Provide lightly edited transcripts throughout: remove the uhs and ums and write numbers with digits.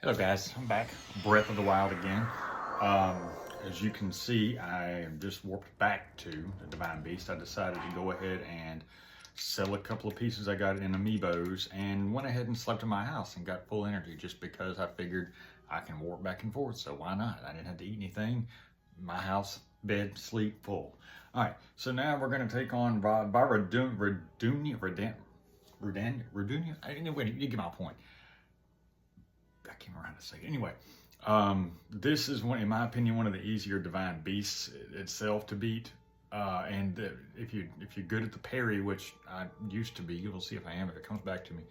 Hello guys, I'm back. Breath of the Wild again. Um, as you can see, I am just warped back to the Divine Beast. I decided to go ahead and sell a couple of pieces I got in Amiibos and went ahead and slept in my house and got full energy just because I figured I can warp back and forth, so why not? I didn't have to eat anything. My house, bed, sleep, full. Alright, so now we're going to take on Vah Rudania? Anyway, you get my point. I can't remember how to say it. Anyway, this is one, in my opinion, one of the easier divine beasts itself to beat. And if you're good at the parry, which I used to be, we'll see if I am if it comes back to me.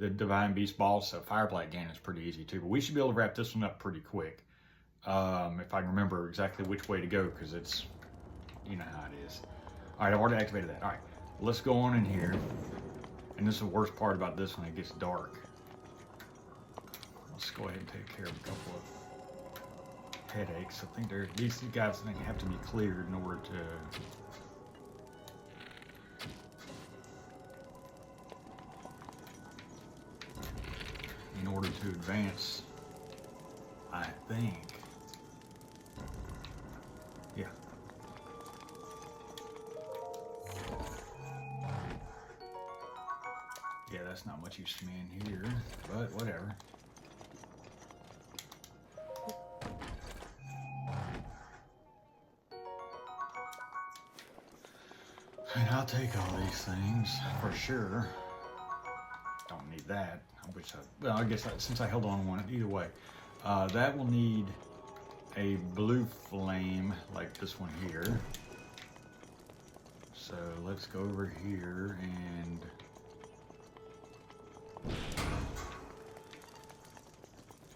The divine beast boss, Fireblight Ganon is pretty easy too. But we should be able to wrap this one up pretty quick. If I can remember exactly which way to go, because it's, you know how it is. All right, I've already activated that. All right, let's go on in here. And this is the worst part about this when it gets dark. Let's go ahead and take care of a couple of headaches. I think these guys have to be cleared in order to advance. I think. Yeah. Yeah, that's not much use to me in here, but whatever. And I'll take all these things for sure. Don't need that. Well, I guess since I held on one, either way. That will need a blue flame like this one here. So let's go over here and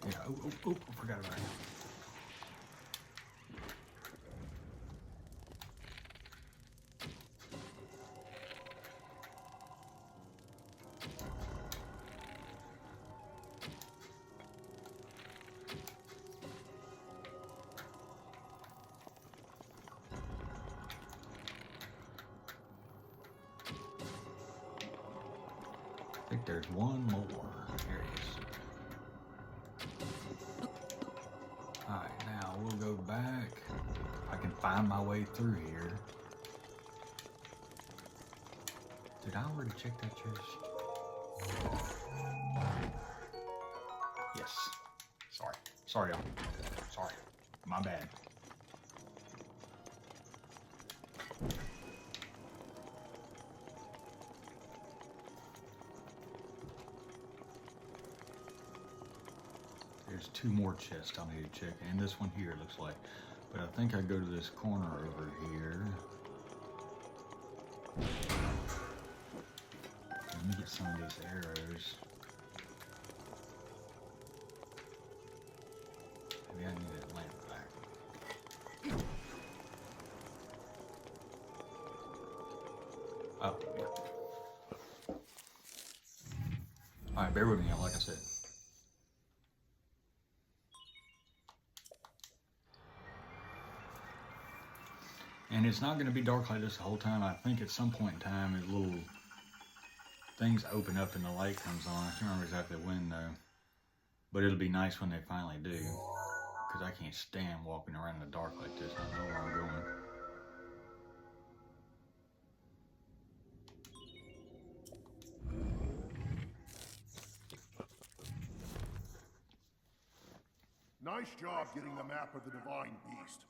yeah, oh, I forgot about it. I think there's one more. There it is. Alright, now we'll go back. I can find my way through here. Did I already check that chest? Yes. Sorry, y'all. Sorry. My bad. There's two more chests I'll need to check, and this one here looks like. But I think I go to this corner over here. Let me get some of these arrows. Maybe I need that lamp back. Oh, yeah. Alright, bear with me, like I said. And it's not going to be dark like this the whole time. I think at some point in time, little things open up and the light comes on. I can't remember exactly when though. But it'll be nice when they finally do. Because I can't stand walking around in the dark like this. I know where I'm going. Nice job getting the map of the Divine Beast.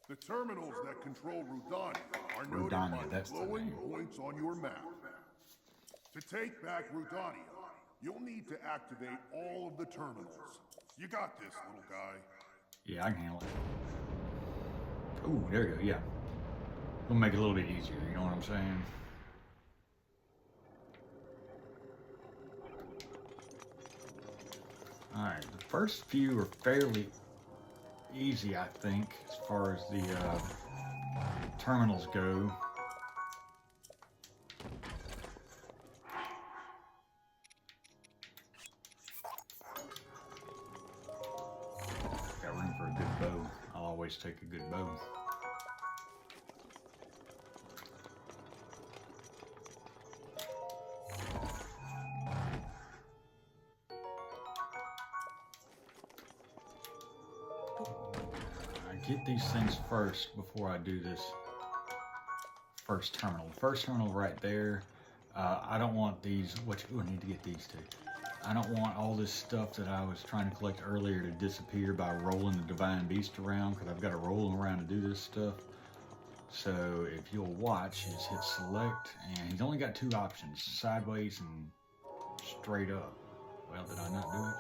The terminals that control Rudania are noted by the glowing points on your map. To take back Rudania, you'll need to activate all of the terminals. You got this, little guy. Yeah, I can handle it. Ooh, there you go, yeah. We'll make it a little bit easier, you know what I'm saying? Alright, the first few are fairly easy, I think, as far as the terminals go. Got room for a good bow. I'll always take a good bow. get these things first before I do this first terminal. The first terminal right there, I don't want these, I need to get these two. I don't want all this stuff that I was trying to collect earlier to disappear by rolling the Divine Beast around, because I've got to roll them around to do this stuff. So if you'll watch, you just hit select, and he's only got two options, sideways and straight up. Well, did I not do it?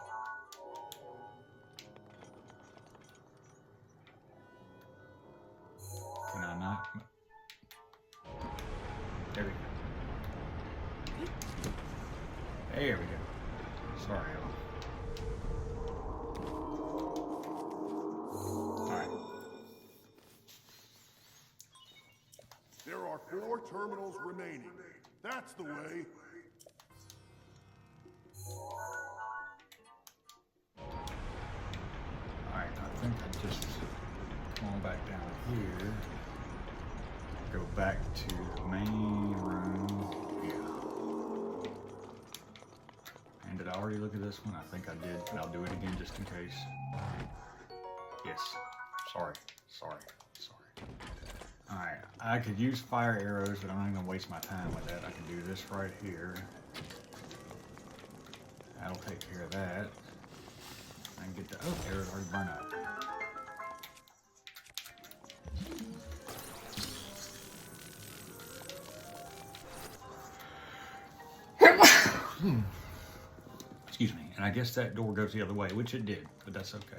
Can I not? There we go. There we go. Sorry, Ella. Alright. There are 4 terminals remaining. That's the way. Alright, I think I just come on back down here. Go back to the main room. Yeah. And did I already look at this one? I think I did, but I'll do it again just in case. Yes. Sorry. Alright, I could use fire arrows, but I'm not going to waste my time with that. I can do this right here. That'll take care of that. I can get the, oh, arrows already burned up. Excuse me, and I guess that door goes the other way, which it did, but that's okay.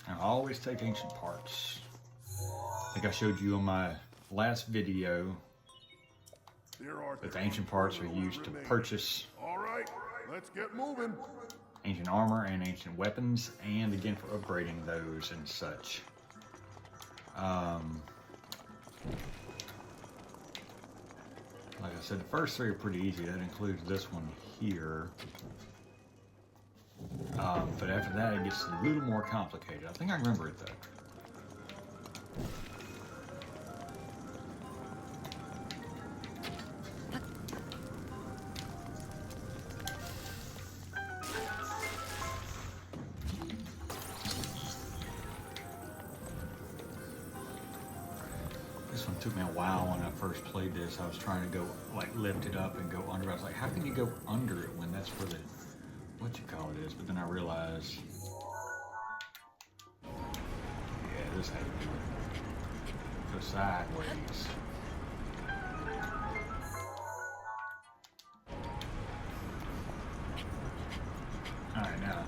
Now, I always take ancient parts. I think I showed you on my last video that the ancient parts are used to purchase Let's get moving. ancient armor and ancient weapons, and again for upgrading those and such. Like I said, the first 3 are pretty easy. That includes this one here. But after that, it gets a little more complicated. I think I remember it though. This one took me a while when I first played this. I was trying to go, like, lift it up and go under. I was like, how can you go under it when that's where the, what you call it is? But then I realized, yeah, this had to go sideways. Alright, now,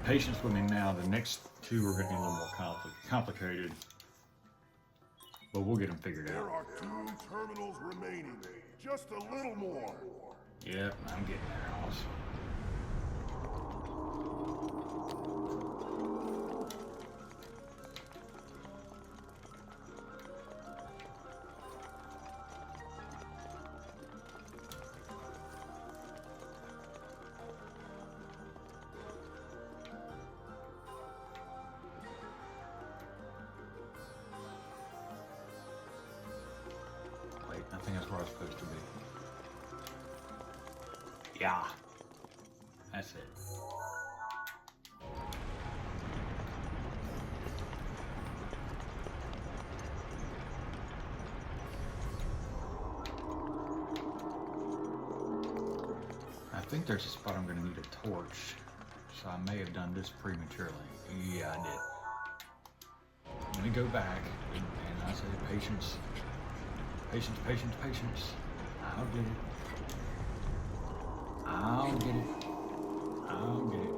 patience with me now. The next 2 are going to be a little more complicated. But we'll get them figured There out. are 2 terminals remaining. Just a little more. Yep, I'm getting there, also. I think that's where I was supposed to be. Yeah. That's it. I think there's a spot I'm going to need a torch. So I may have done this prematurely. Yeah, I did. Let me go back and I say patience. Patience, patience, patience. I'll get it. I'll get it. I'll get it.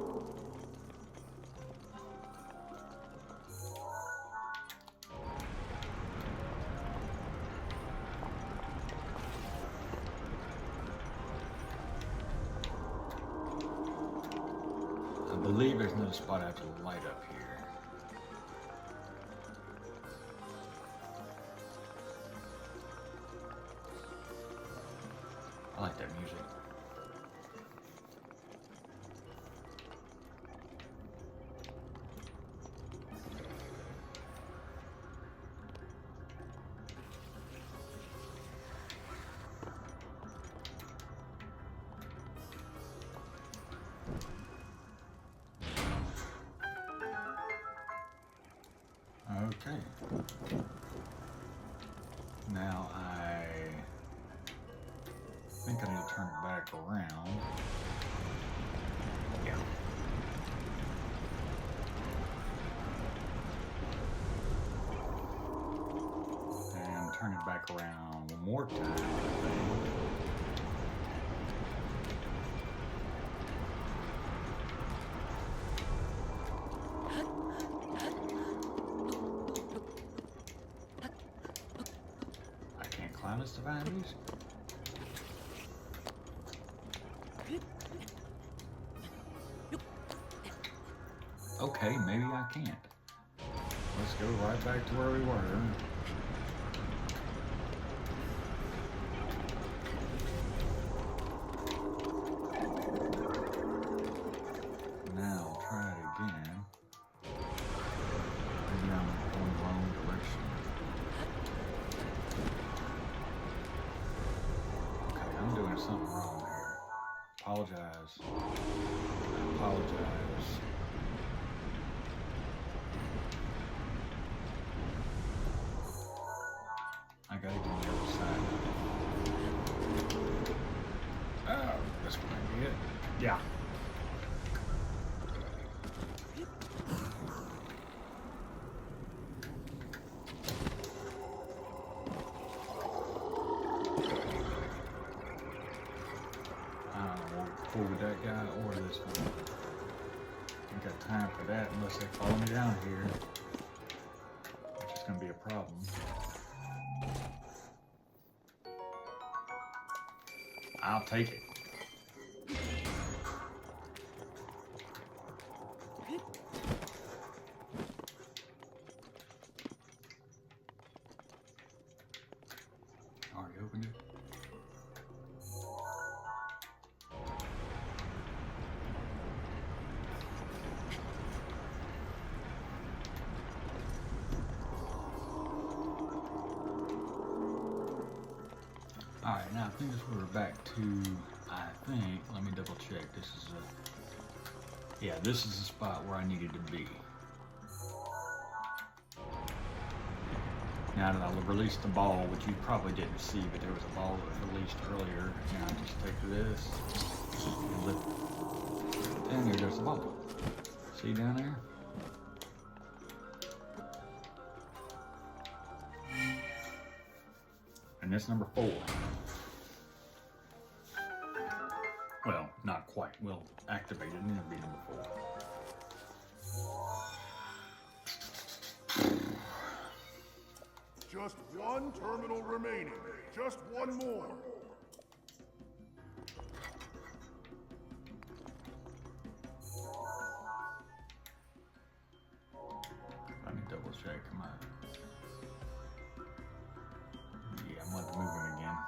I believe there's another spot I have to light up here. I like that music. turn it back around. Yeah. And turn it back around one more time, I think. I can't climb this divine beast. Okay, maybe I can't. Let's go right back to where we were. Now try it again. Maybe I'm going the wrong direction. Okay, I'm doing something wrong here. Apologize. I apologize. I gotta go on the other side. Oh, this might be it. Yeah. We'll pull that guy or this one. Ain't got time for that unless they follow me down here. Which is gonna be a problem. I'll take it. Already opened it. Alright, now I think this we're back to, let me double check, this is this is the spot where I needed to be. Now that I released the ball, which you probably didn't see, but there was a ball that was released earlier, and I just take this, and lift, and there goes the ball. See down there? And that's number 4. Well, not quite. We'll activate it and it'll be number 4. Just one terminal remaining. Just one more. Let me double check. Come on. Yeah, I'm going to move him again.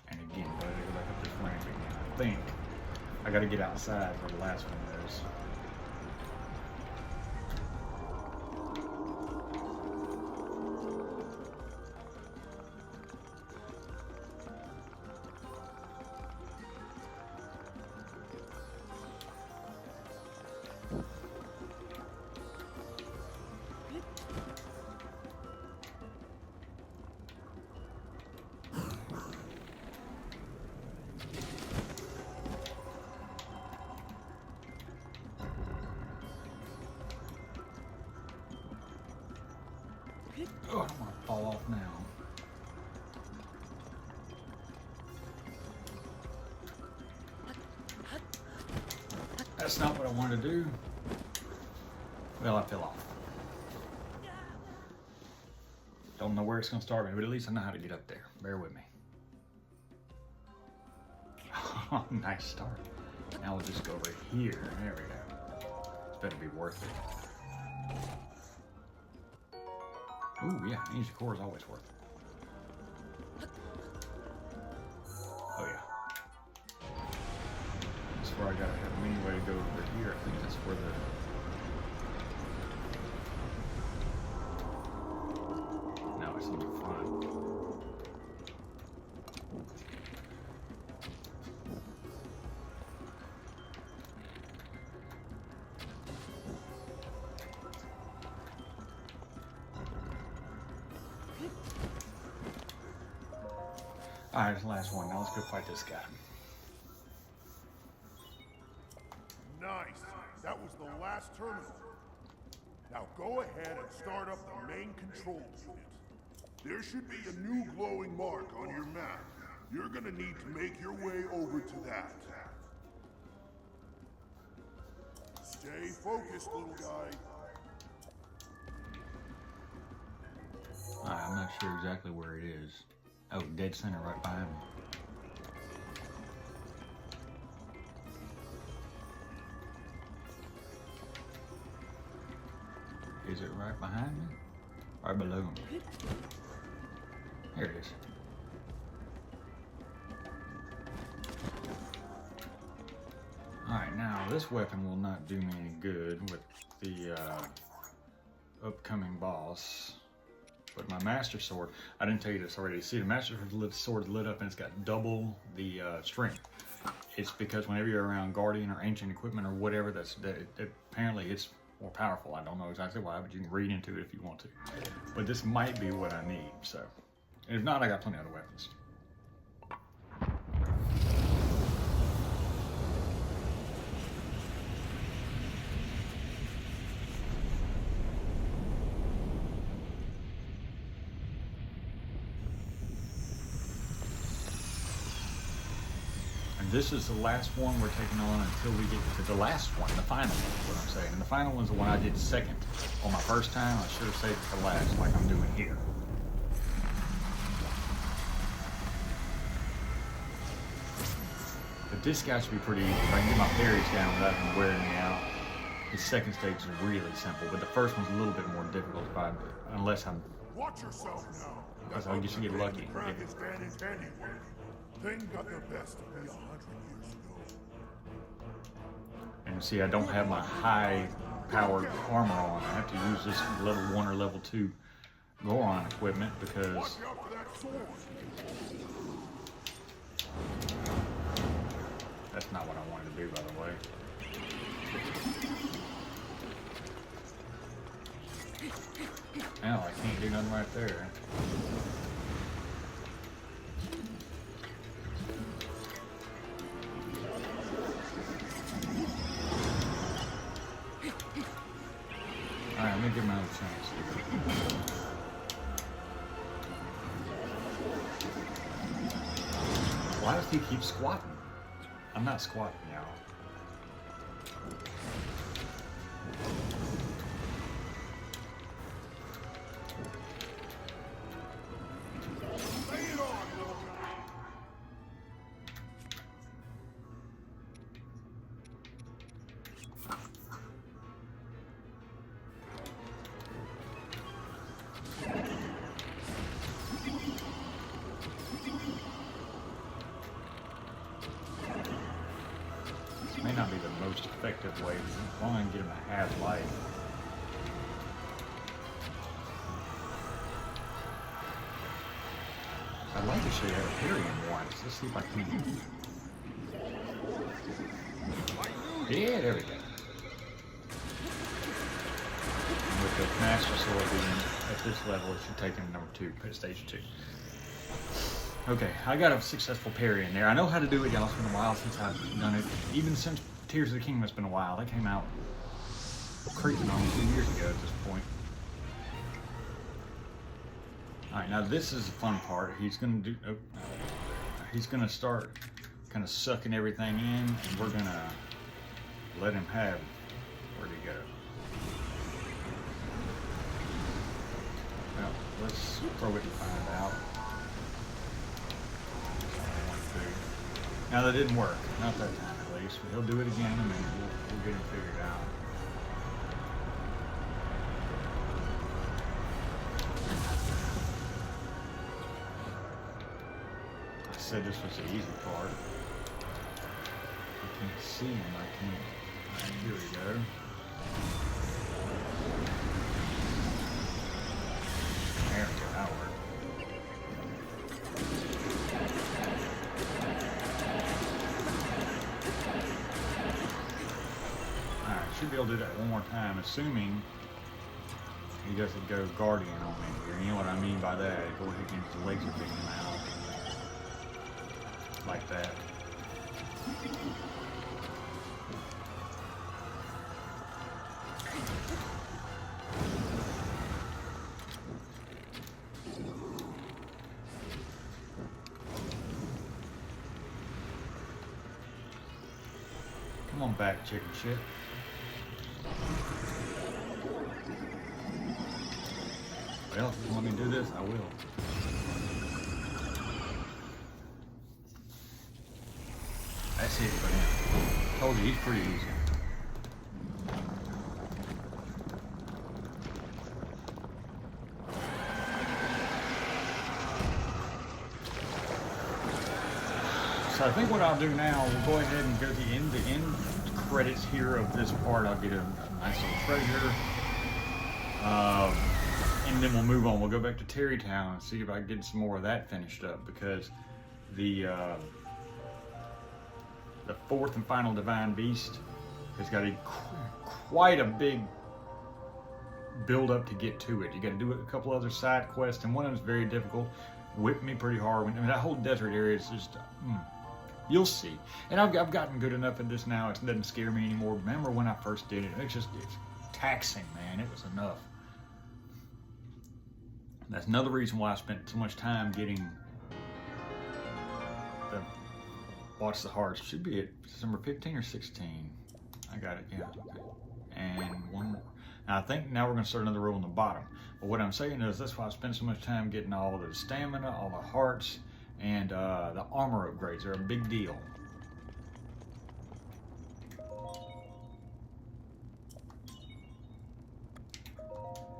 And again, go back up this ramp again. I think I got to get outside where the last one was. Oh, I don't want to fall off now. That's not what I wanted to do. Well, I fell off. Don't know where it's going to start me, but at least I know how to get up there. Bear with me. Oh, nice start. Now we'll just go over here. There we go. This better be worth it. Ooh, yeah, easy core is always worth it. Oh, yeah. That's where I gotta have a mini way to go over here. I think that's where the... No, it's in the front. Alright, last one. Now let's go fight this guy. Nice. That was the last terminal. Now go ahead and start up the main control unit. There should be a new glowing mark on your map. You're gonna need to make your way over to that. Stay focused, little guy. Alright, I'm not sure exactly where it is. Oh, dead center right behind me. Is it right behind me? Right below me? Here it is. Alright, now this weapon will not do me any good with the upcoming boss. But my Master Sword, I didn't tell you this already. See, the Master Sword is lit up and it's got double the strength. It's because whenever you're around Guardian or Ancient Equipment or whatever, apparently it's more powerful. I don't know exactly why, but you can read into it if you want to. But this might be what I need, so. And if not, I got plenty of other weapons. This is the last one we're taking on until we get to the last one, the final one is what I'm saying. And the final one's the one I did second on my first time. I should have saved it for last, like I'm doing here. But this guy should be pretty easy. If I can get my parries down without him wearing me out. The second stage is really simple, but the first one's a little bit more difficult unless I'm... Watch yourself now. Because I used to get lucky. Thing got the best of me 100 years ago. And see, I don't have my high-powered armor on. I have to use this level 1 or level 2 Goron equipment because... Watch out for that sword. That's not what I wanted to do, by the way. Now I can't do nothing right there. Alright, let me give him another chance. Why does he keep squatting? I'm not squatting, y'all. Lay it on, little guy. May not be the most effective way, but as long as I can get him a half life. I'd like to show you how to parry him once. Let's see if I can. Yeah, there we go. And with the Master Sword being at this level, it should take him number 2, stage 2. Okay, I got a successful parry in there. I know how to do it, y'all. It's been a while since I've done it. Even since Tears of the Kingdom, it's been a while. They came out creeping on 2 years ago at this point. Alright, now this is the fun part. He's gonna do... Oh, he's gonna start kind of sucking everything in, and we're gonna let him have... Where'd he go? Well, let's throw it and find out. Now that didn't work, not that time at least, but he'll do it again and then we'll get him figured out. I said this was the easy part. I can't see him, I can't. Alright, here we go. There we go, that worked. Should be able to do that one more time, assuming he he doesn't go guardian on me here. You know what I mean by that? Go ahead and the laser beam him out. Like that. Come on back, chicken shit. Well, if you want me to do this, I will. That's it for him. Told you, he's pretty easy. So I think what I'll do now, we'll go ahead and go to the end credits here of this part. I'll get a nice little treasure. And then we'll move on. We'll go back to Tarrey Town and see if I can get some more of that finished up, because the fourth and final Divine Beast has got quite a big build up to get to it. You got to do a couple other side quests, and one of them is very difficult. Whipped me pretty hard. I mean, that whole desert area is just, you'll see. And I've gotten good enough at this now. It doesn't scare me anymore. Remember when I first did it? It's taxing, man. It was enough. That's another reason why I spent so much time getting the Watch the Hearts. Should be at December 15 or 16. I got it, yeah. Okay. And one more. Now I think now we're going to start another row on the bottom. But what I'm saying is that's why I spent so much time getting all the stamina, all the hearts, and the armor upgrades. They're a big deal.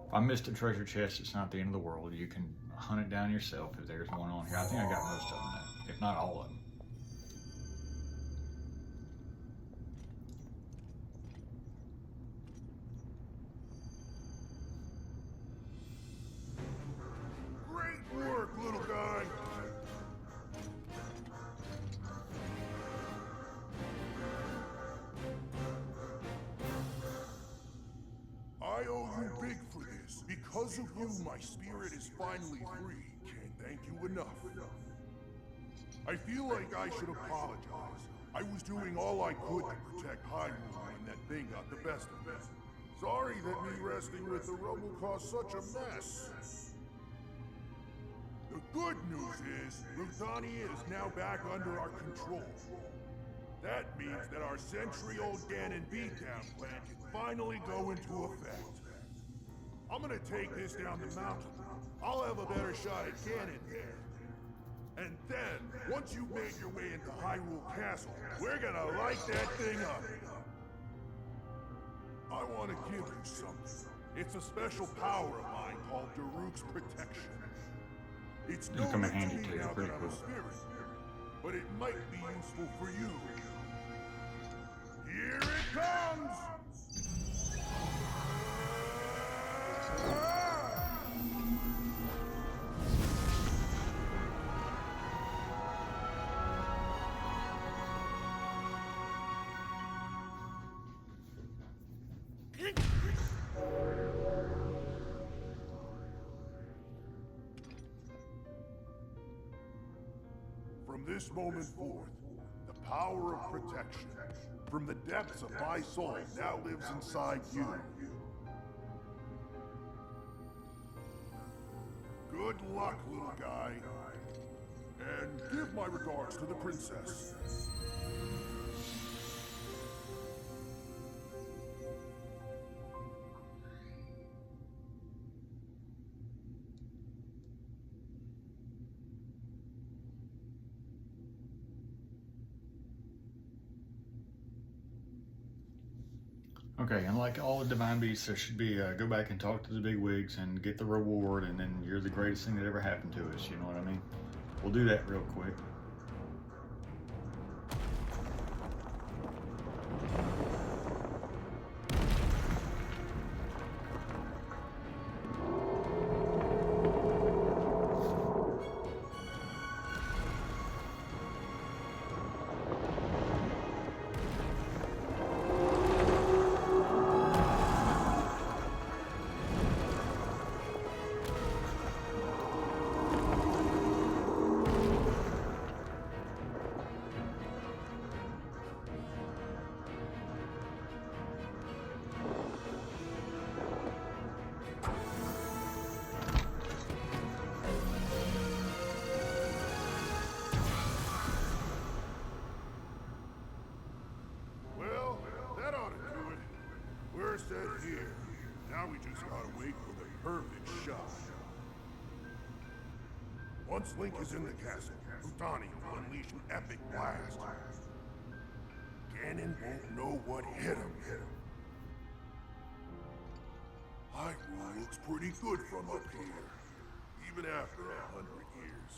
If I missed a treasure chest, it's not the end of the world. You can hunt it down yourself if there's one on here. I think I got most of them now, if not all of them. Great work, little guy. I owe you big for this. Because of you, my spirit is finally free. Can't thank you enough. I feel like I should apologize. I was doing all I could to protect Hyrule when that thing got the best of me. Sorry that me wrestling with the rubble caused such a mess. The good news is, Rudania is now back under our control. That means that our century-old Ganon beatdown plan can finally go into effect. I'm gonna take this down the mountain. I'll have a better shot at Ganon there. And then, once you've made your way into Hyrule Castle, we're gonna light that thing up. I want to give you something. It's a special power of mine called Daruk's Protection. It's no good to me now that I'm a spirit, but it might be useful for you. Here it comes! From this moment forth, the power of protection from the depths of my soul now lives inside you. Good luck, little guy. And give my regards to the princess. Okay, and like all the Divine Beasts, there should be go back and talk to the bigwigs and get the reward, and then you're the greatest thing that ever happened to us. You know what I mean? We'll do that real quick. perfect shot. Once Link is in the castle, Rudania will unleash an epic blast. Ganon won't know what hit him. Hyrule looks pretty good from up here, even after 100 years.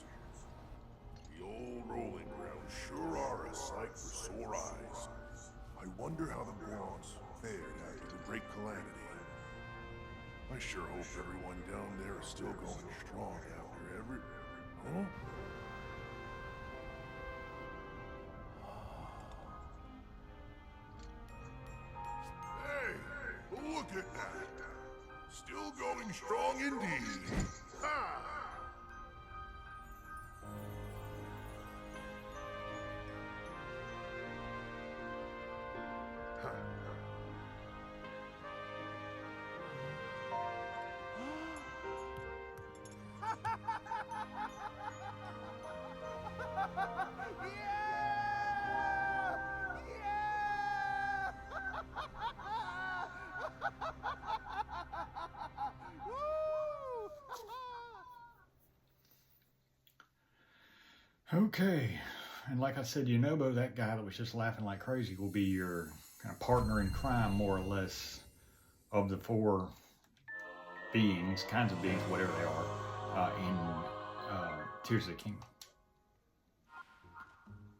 The old rolling grounds sure are a sight for sore eyes. I wonder how the Gorons fared after the Great Calamity. I sure hope everyone down there is still going strong after every... Huh? Hey, look at that. Still going strong indeed. Ha! Okay, and like I said, Yunobo, that guy that was just laughing like crazy, will be your kind of partner in crime, more or less, of the four beings, kinds of beings, whatever they are, in Tears of the Kingdom.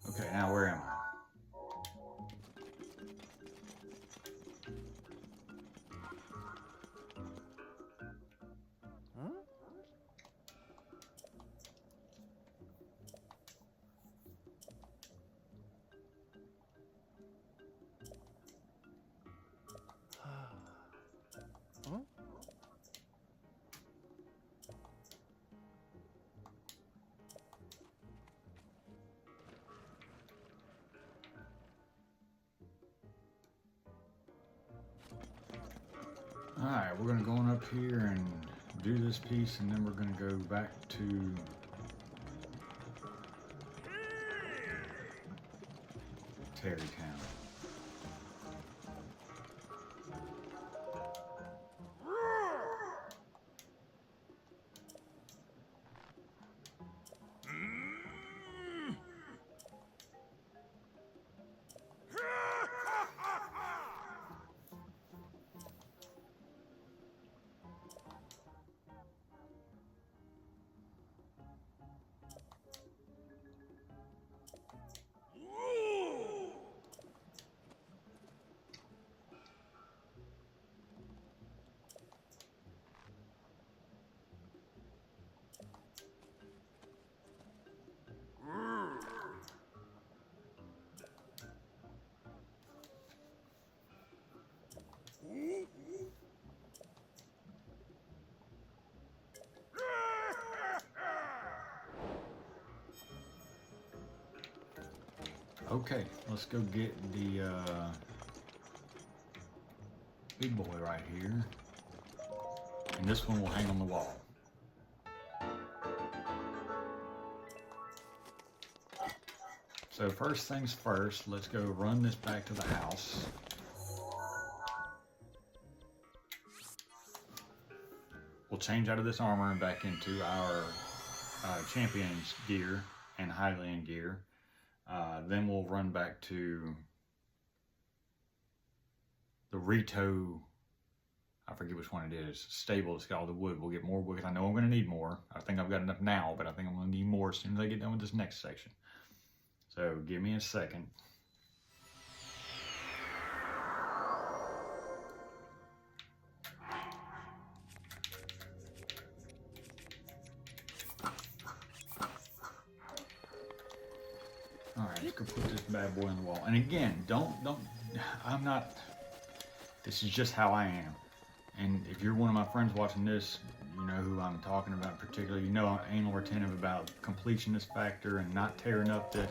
Okay, now where am I? Alright, we're going to go on up here and do this piece, and then we're going to go back to Tarrey Town. Okay, let's go get the big boy right here. And this one will hang on the wall. So first things first, let's go run this back to the house. We'll change out of this armor and back into our champion's gear and Highland gear. Then we'll run back to the Rito, I forget which one it is, stable. It's got all the wood. We'll get more wood because I know I'm going to need more. I think I've got enough now, but I think I'm going to need more as soon as I get done with this next section. So give me a second. All right, let's go put this bad boy on the wall. And again, I'm not, this is just how I am. And if you're one of my friends watching this, you know who I'm talking about particularly. You know I'm anal retentive about completionist factor and not tearing up the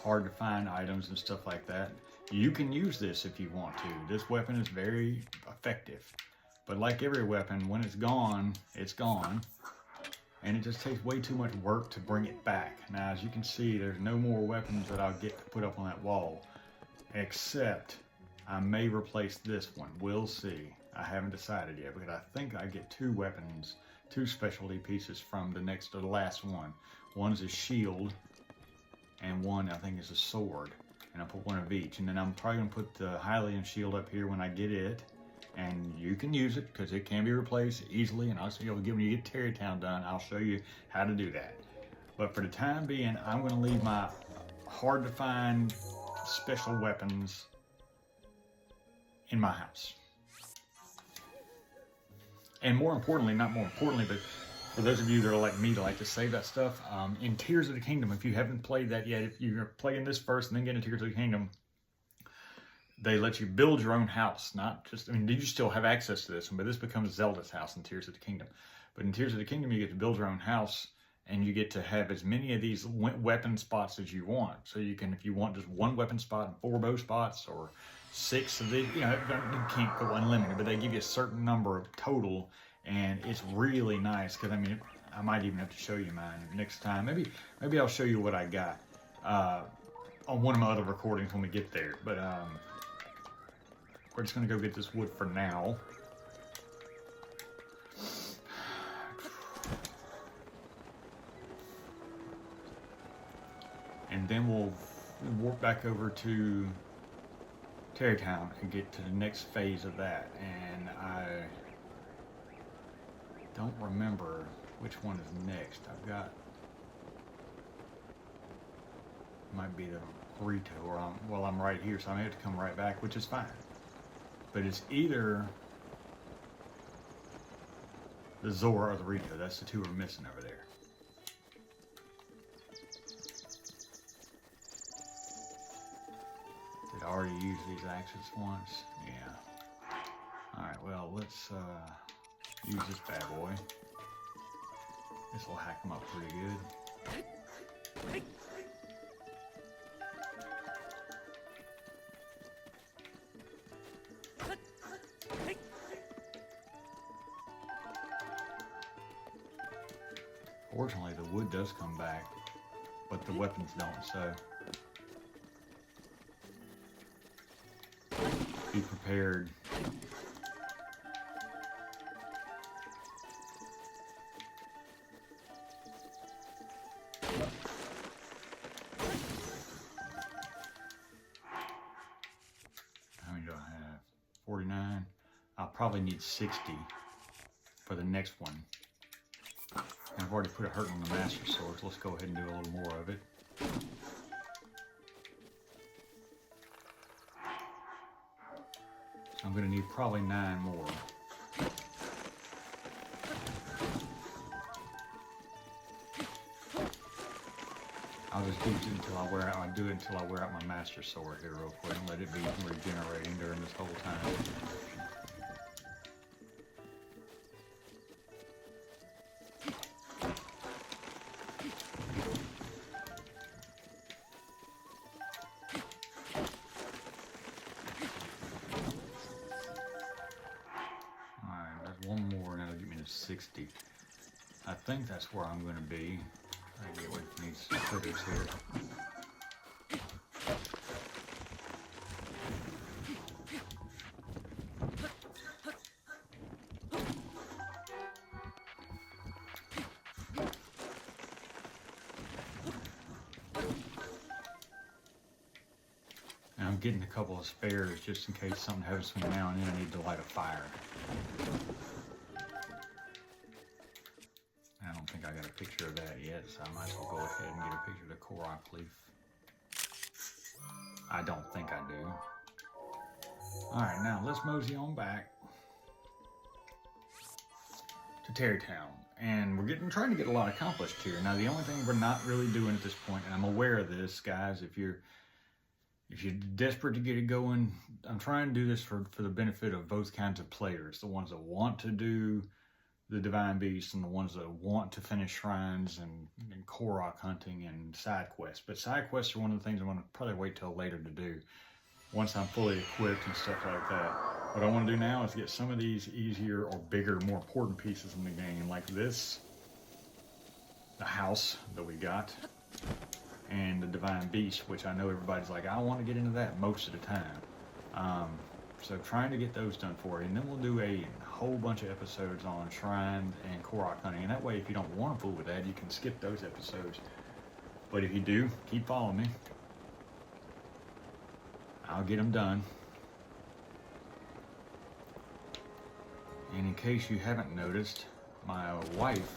hard to find items and stuff like that. You can use this if you want to. This weapon is very effective. But like every weapon, when it's gone, it's gone. And it just takes way too much work to bring it back. Now, as you can see, there's no more weapons that I'll get to put up on that wall. Except, I may replace this one. We'll see. I haven't decided yet, because I think I get 2 weapons, 2 specialty pieces from the next or the last one. One's a shield, and one I think is a sword. And I'll put one of each. And then I'm probably gonna put the Hylian shield up here when I get it. And you can use it because it can be replaced easily. And also, when you get Tarrey Town done, I'll show you how to do that. But for the time being, I'm gonna leave my hard to find special weapons in my house. And more importantly, not more importantly, but for those of you that are like me to like to save that stuff, in Tears of the Kingdom, if you haven't played that yet, if you're playing this first and then get into Tears of the Kingdom, they let you build your own house. Not just, I mean, you still have access to this one, but this becomes Zelda's house in Tears of the Kingdom. But in Tears of the Kingdom, you get to build your own house, and you get to have as many of these weapon spots as you want. So you can, if you want just 1 weapon spot and 4 bow spots, or 6 of these, you know, you can't go unlimited, but they give you a certain number of total, and it's really nice. Because I mean, I might even have to show you mine next time. Maybe I'll show you what I got on one of my other recordings when we get there. But we're just gonna go get this wood for now. And then we'll warp back over to Tarrey Town and get to the next phase of that. And I don't remember which one is next. I've got, might be the Rito, or I'm right here, so I may have to come right back, which is fine. But it's either the Zora or the Rito. That's the 2 we're missing over there. Did I already use these axes once? Yeah. Alright, well, let's use this bad boy. This will hack them up pretty good. Fortunately, the wood does come back, but the weapons don't, so be prepared. How many do I have? 49. I'll probably need 60 for the next one. And I've already put a hurt on the Master Sword, so let's go ahead and do a little more of it. So I'm going to need probably 9 more. I'll just do it until I wear out. I'll do it until I wear out my Master Sword here real quick and let it be regenerating during this whole time. One more and that'll get me to 60. I think that's where I'm going to be. I get away from these critters here. And I'm getting a couple of spares just in case something happens between now and then I need to light a fire. I don't think I got a picture of that yet, so I might as well go ahead and get a picture of the Korok leaf. I don't think I do. Alright, now let's mosey on back to Tarrey Town. And we're trying to get a lot accomplished here. Now the only thing we're not really doing at this point, and I'm aware of this, guys, if you're desperate to get it going, I'm trying to do this for the benefit of both kinds of players. The ones that want to do the Divine Beast and the ones that want to finish shrines and Korok hunting and side quests. But side quests are one of the things I'm going to probably wait till later to do once I'm fully equipped and stuff like that. What I want to do now is get some of these easier or bigger, more important pieces in the game, like this, the house that we got, and the Divine Beast, which I know everybody's like, I want to get into that most of the time. So trying to get those done for you, and then we'll do a whole bunch of episodes on shrine and Korok hunting, and that way if you don't want to fool with that, you can skip those episodes. But if you do, keep following me. I'll get them done. And in case you haven't noticed, my wife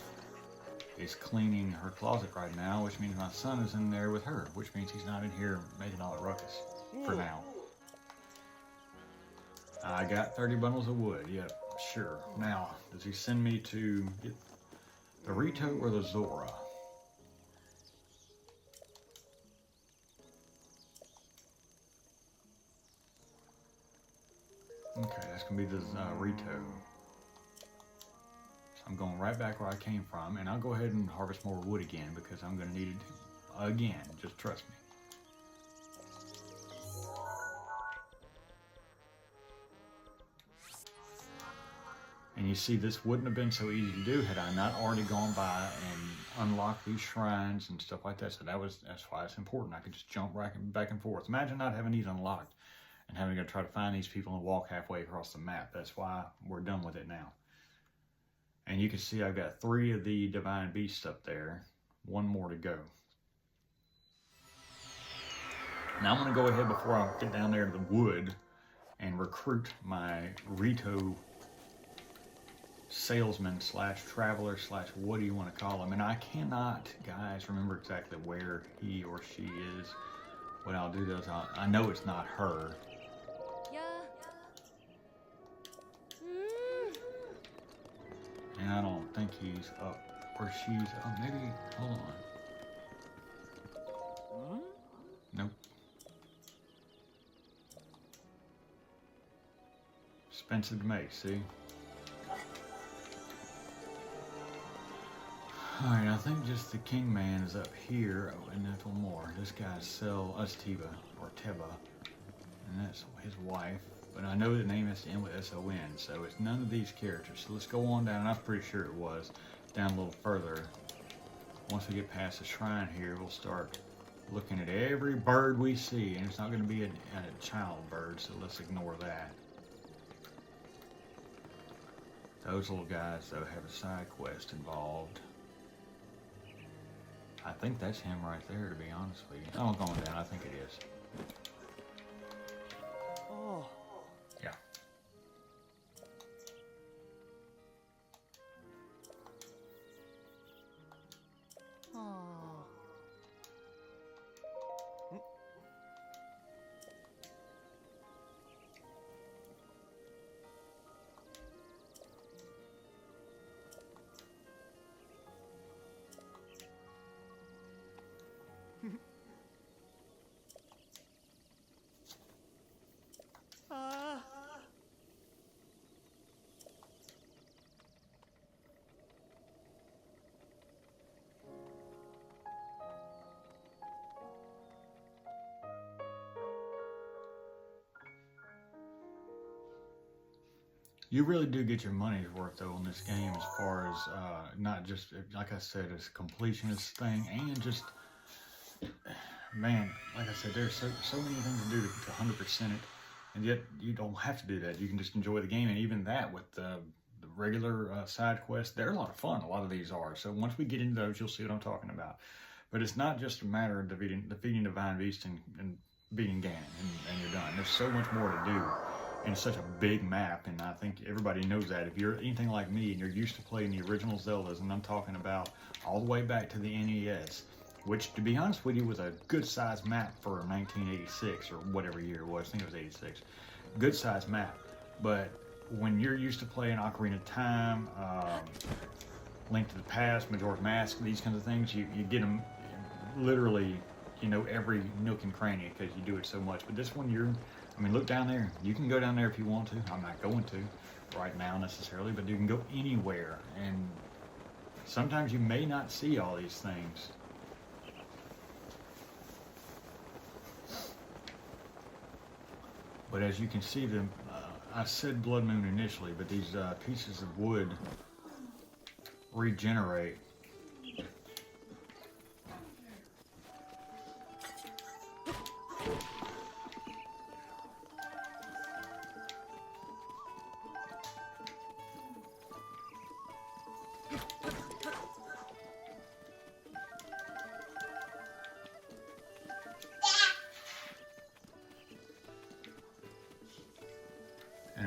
is cleaning her closet right now, which means my son is in there with her, which means he's not in here making all the ruckus for now. I got 30 bundles of wood, yep, sure. Now, does he send me to get the Rito or the Zora? Okay, that's gonna be the Rito. So I'm going right back where I came from, and I'll go ahead and harvest more wood again because I'm gonna need it again, just trust me. And you see, this wouldn't have been so easy to do had I not already gone by and unlocked these shrines and stuff like that. So that's why it's important. I could just jump back and forth. Imagine not having these unlocked and having to try to find these people and walk halfway across the map. That's why we're done with it now. And you can see I've got 3 of the divine beasts up there. 1 more to go. Now I'm going to go ahead before I get down there to the wood and recruit my Rito salesman / traveler / what do you want to call him. And I cannot, guys, remember exactly where he or she is. What I'll do is I know it's not her. And I don't think he's up or she's up. Maybe, hold on. Nope. Expensive to make, see? Alright, I think just the King Man is up here. Oh, and there's one more. This guy's Teba, and that's his wife. But I know the name has to end with S-O-N, so it's none of these characters. So let's go on down, and I'm pretty sure it was, down a little further. Once we get past the shrine here, we'll start looking at every bird we see, and it's not going to be a child bird, so let's ignore that. Those little guys, though, have a side quest involved. I think that's him right there, to be honest with you. Oh, going down, I think it is. Oh. Yeah. Oh. You really do get your money's worth, though, on this game as far as not just, like I said, it's a completionist thing, and just, man, like I said, there's so many things to do to 100% it, and yet you don't have to do that. You can just enjoy the game, and even that with the regular side quests, they're a lot of fun. A lot of these are. So once we get into those, you'll see what I'm talking about. But it's not just a matter of defeating Divine Beast and beating Ganon, and you're done. There's so much more to do. And it's such a big map, and I think everybody knows that. If you're anything like me and you're used to playing the original Zeldas, and I'm talking about all the way back to the NES, which, to be honest with you, was a good-sized map for 1986 or whatever year it was. I think it was 86. Good-sized map. But when you're used to playing Ocarina of Time, Link to the Past, Majora's Mask, these kinds of things, you get them literally, you know, every nook and cranny because you do it so much. But this one, I mean, look down there. You can go down there if you want to. I'm not going to right now necessarily, but you can go anywhere. And sometimes you may not see all these things. But as you can see, I said Blood Moon initially, but these pieces of wood regenerate.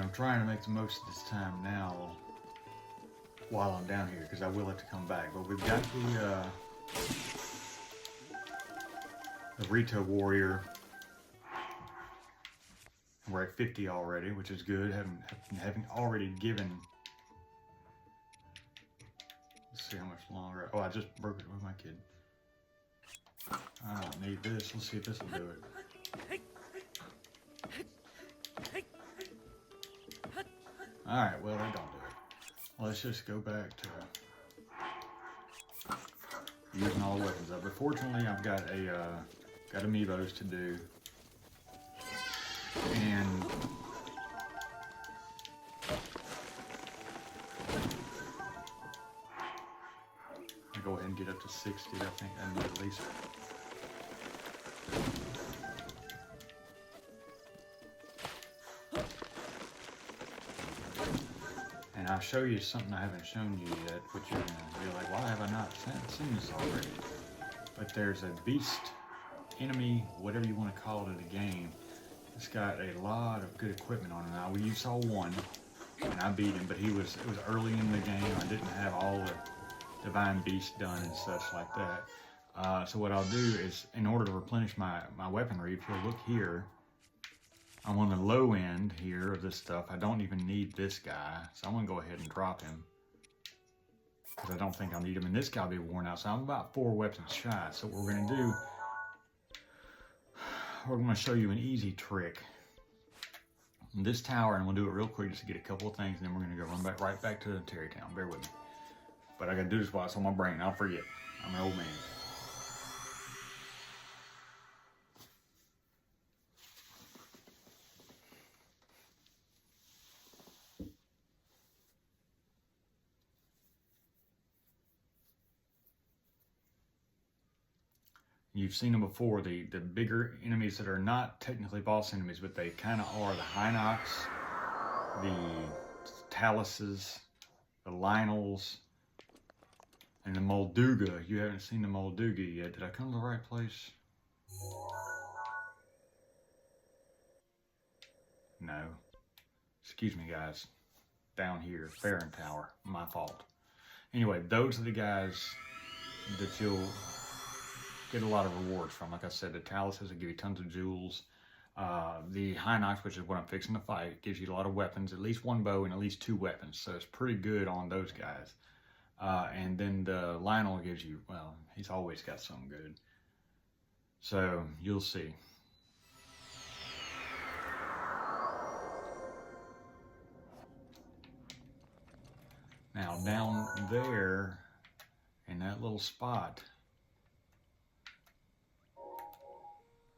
I'm trying to make the most of this time now while I'm down here, because I will have to come back. But we've got the Rito Warrior. We're at 50 already, which is good. Having already given. Let's see how much longer. Oh, I just broke it with my kid. I don't need this. Let's see if this will do it. Alright, well, they don't do it. Let's just go back to using all the weapons up. But fortunately, I've got amiibos to do. And I'll go ahead and get up to 60, I think I need at least. And I'll show you something I haven't shown you yet, which you're going to be like, why have I not seen this already? But there's a beast, enemy, whatever you want to call it, a game. It's got a lot of good equipment on it now. You saw one, and I beat him, but it was early in the game. I didn't have all the divine beasts done and such like that. So what I'll do is, in order to replenish my weaponry, if you'll look here, I'm on the low end here of this stuff. I don't even need this guy, so I'm going to go ahead and drop him, because I don't think I'll need him. And this guy will be worn out, so I'm about 4 weapons shy. So what we're going to do, we're going to show you an easy trick. This tower, and we'll do it real quick just to get a couple of things, and then we're going to go right back to Tarrey Town. Bear with me. But I got to do this while it's on my brain. I'll forget. I'm an old man. You've seen them before, the bigger enemies that are not technically boss enemies, but they kind of are. The Hinox, the Taluses, the Lionels, and the Molduga. You haven't seen the Molduga yet. Did I come to the right place? No. Excuse me, guys. Down here, Farron Tower. My fault. Anyway, those are the guys that you'll get a lot of rewards from. Like I said, the Taluses will give you tons of jewels. The Hinox, which is what I'm fixing to fight, gives you a lot of weapons, at least 1 bow and at least 2 weapons. So it's pretty good on those guys. And then the Lionel gives you, well, he's always got something good. So you'll see. Now down there in that little spot,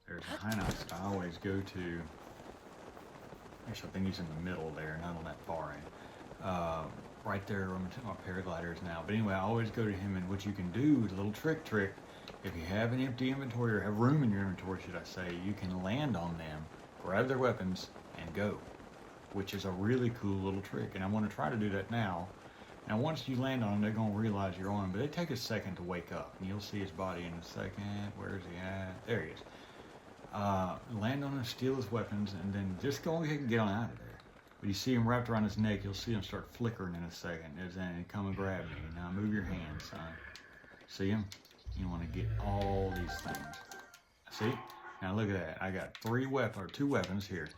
there's a Hinox I always go to. Actually, I think he's in the middle there, not on that far end. Right there, I'm going to take my paragliders now. But anyway, I always go to him, and what you can do, the little trick, if you have an empty inventory, or have room in your inventory, should I say, you can land on them, grab their weapons, and go. Which is a really cool little trick, and I want to try to do that now. Now, once you land on them, they're going to realize you're on them, but they take a second to wake up. And you'll see his body in a second. Where's he at? There he is. Land on him, steal his weapons, and then just go ahead and get on out of there. When you see him wrapped around his neck, you'll see him start flickering in a second. Then come and grab me. Now move your hands, son. See him? You want to get all these things. See? Now look at that. I got 2 weapons here.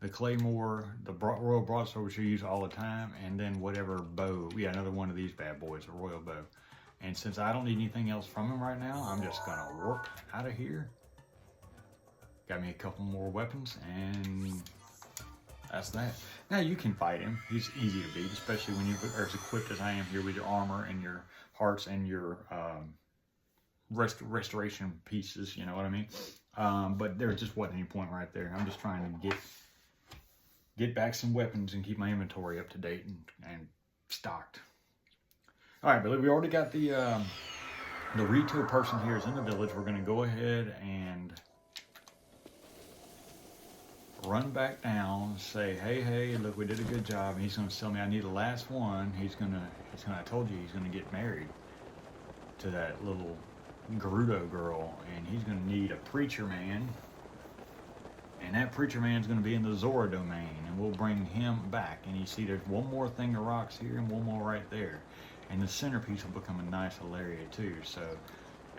The Claymore, the Royal Broadsword, which you use all the time, and then whatever bow. Yeah, another one of these bad boys, a Royal Bow. And since I don't need anything else from him right now, I'm just gonna warp out of here. Got me a couple more weapons, and that's that. Now you can fight him. He's easy to beat, especially when you're as equipped as I am here with your armor and your hearts and your restoration pieces, you know what I mean? But there just wasn't any point right there. I'm just trying to get back some weapons and keep my inventory up to date and stocked. All right, but we already got the Rito person here is in the village. We're going to go ahead and run back down, say, hey, look, we did a good job. And he's going to tell me I need the last one. I told you he's going to get married to that little Gerudo girl, and he's going to need a preacher man And that preacher man's going to be in the Zora domain, and we'll bring him back. And you see there's one more thing of rocks here and one more right there. And the centerpiece will become a nice little area too. So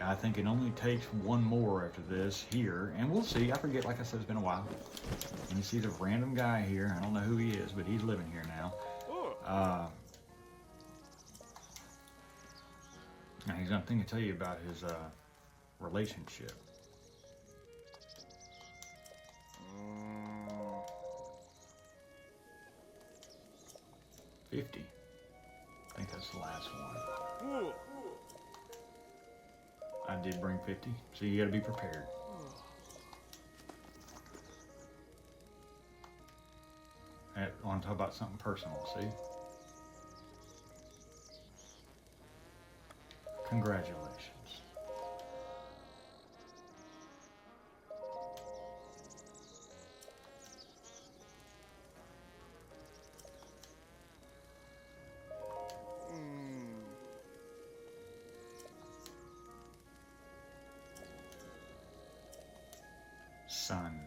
I think it only takes one more after this here. And we'll see. I forget, like I said, it's been a while. And you see the random guy here. I don't know who he is, but he's living here now. And he's going to tell you about his relationship. 50. I think that's the last one. I did bring 50, so you gotta be prepared. I want to talk about something personal, see? Congratulations. Son.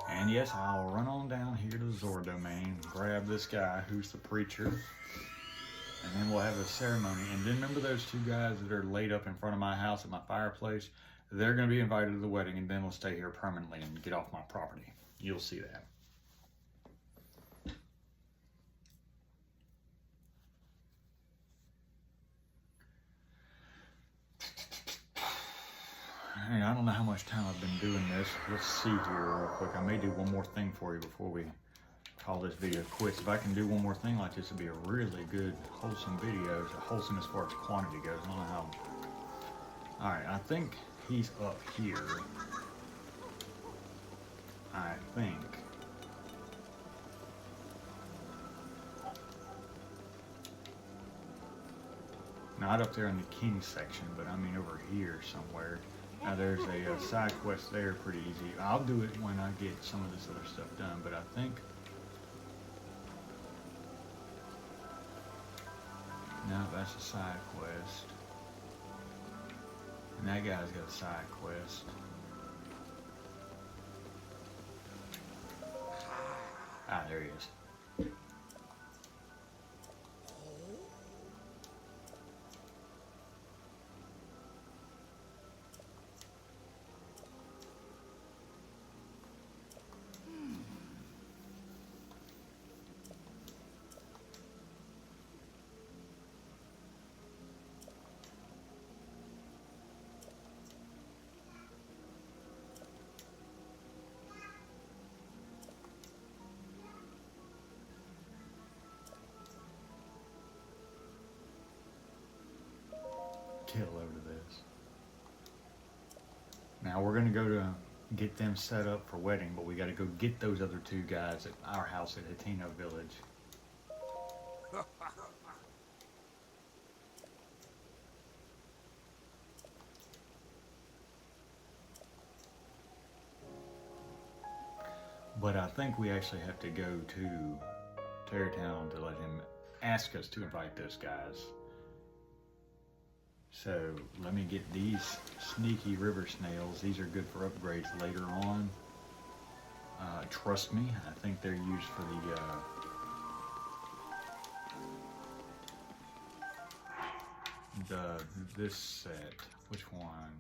And yes, I'll run on down here to the Zora domain, grab this guy who's the preacher, and then we'll have a ceremony. And then remember those two guys that are laid up in front of my house at my fireplace? They're going to be invited to the wedding, and then we'll stay here permanently and get off my property. You'll see that. Hey, I don't know how much time I've been doing this. Let's see here real quick. I may do one more thing for you before we call this video quits. If I can do one more thing like this, it'd be a really good, wholesome video. Wholesome as far as quantity goes. I don't know how. Alright, I think he's up here. I think. Not up there in the king section, but I mean over here somewhere. Now there's a side quest there, pretty easy. I'll do it when I get some of this other stuff done, but I think... No, that's a side quest. And that guy's got a side quest. Ah, there he is. Get a load of this. Now we're going to go to get them set up for wedding, but we got to go get those other two guys at our house at Hateno Village. But I think we actually have to go to Tarrey Town to let him ask us to invite those guys. So let me get these sneaky river snails. These are good for upgrades later on. Trust me, I think they're used for this set. Which one?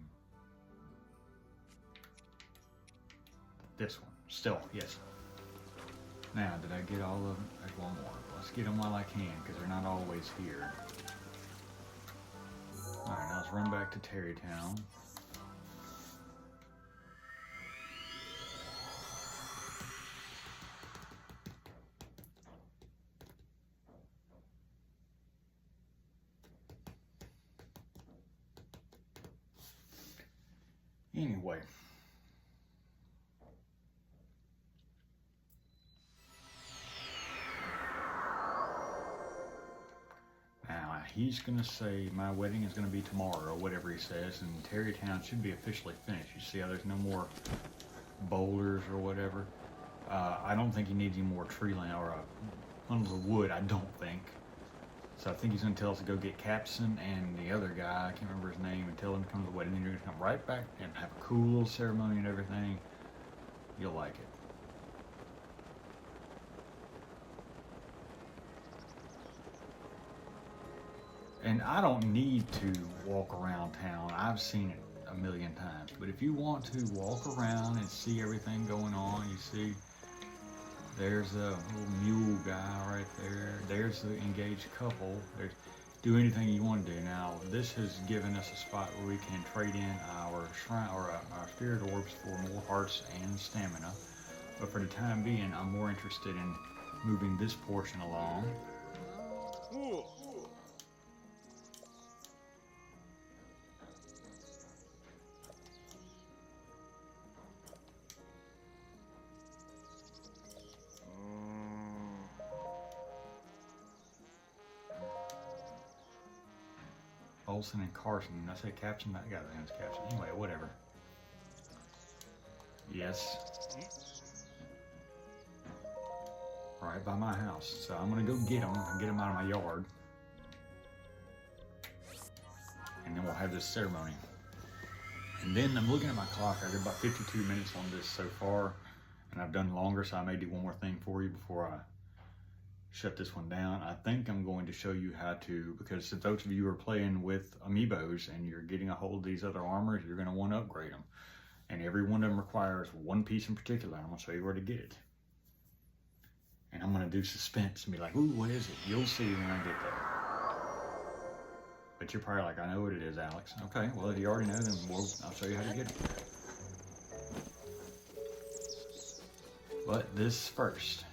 This one. Stealth, yes. Now, did I get all of them? There's one more. Let's get them while I can, because they're not always here. Alright, now let's run back to Tarrey Town. Anyway. He's going to say my wedding is going to be tomorrow, or whatever he says, and Tarrey Town should be officially finished. You see how there's no more boulders or whatever? I don't think he needs any more tree land or bundles of wood, I don't think. So I think he's going to tell us to go get Capson and the other guy, I can't remember his name, and tell him to come to the wedding. Then you're going to come right back and have a cool little ceremony and everything. You'll like it. And I don't need to walk around town. I've seen it a million times. But if you want to walk around and see everything going on, you see there's a little mule guy right there. There's the engaged couple. Do anything you want to do. Now, this has given us a spot where we can trade in our shrine or our spirit orbs for more hearts and stamina. But for the time being, I'm more interested in moving this portion along. Olson and Carson. I say Caption. That guy's name's Caption. Anyway, whatever. Yes. Right by my house. So I'm gonna go get them and get them out of my yard. And then we'll have this ceremony. And then I'm looking at my clock. I did about 52 minutes on this so far. And I've done longer, so I may do one more thing for you before I shut this one down. I think I'm going to show you how to, because if those of you are playing with amiibos and you're getting a hold of these other armors, you're going to want to upgrade them. And every one of them requires one piece in particular. I'm going to show you where to get it. And I'm going to do suspense and be like, ooh, what is it? You'll see when I get there. But you're probably like, I know what it is, Alex. Okay, well, if you already know, then I'll show you how to get it. But this first.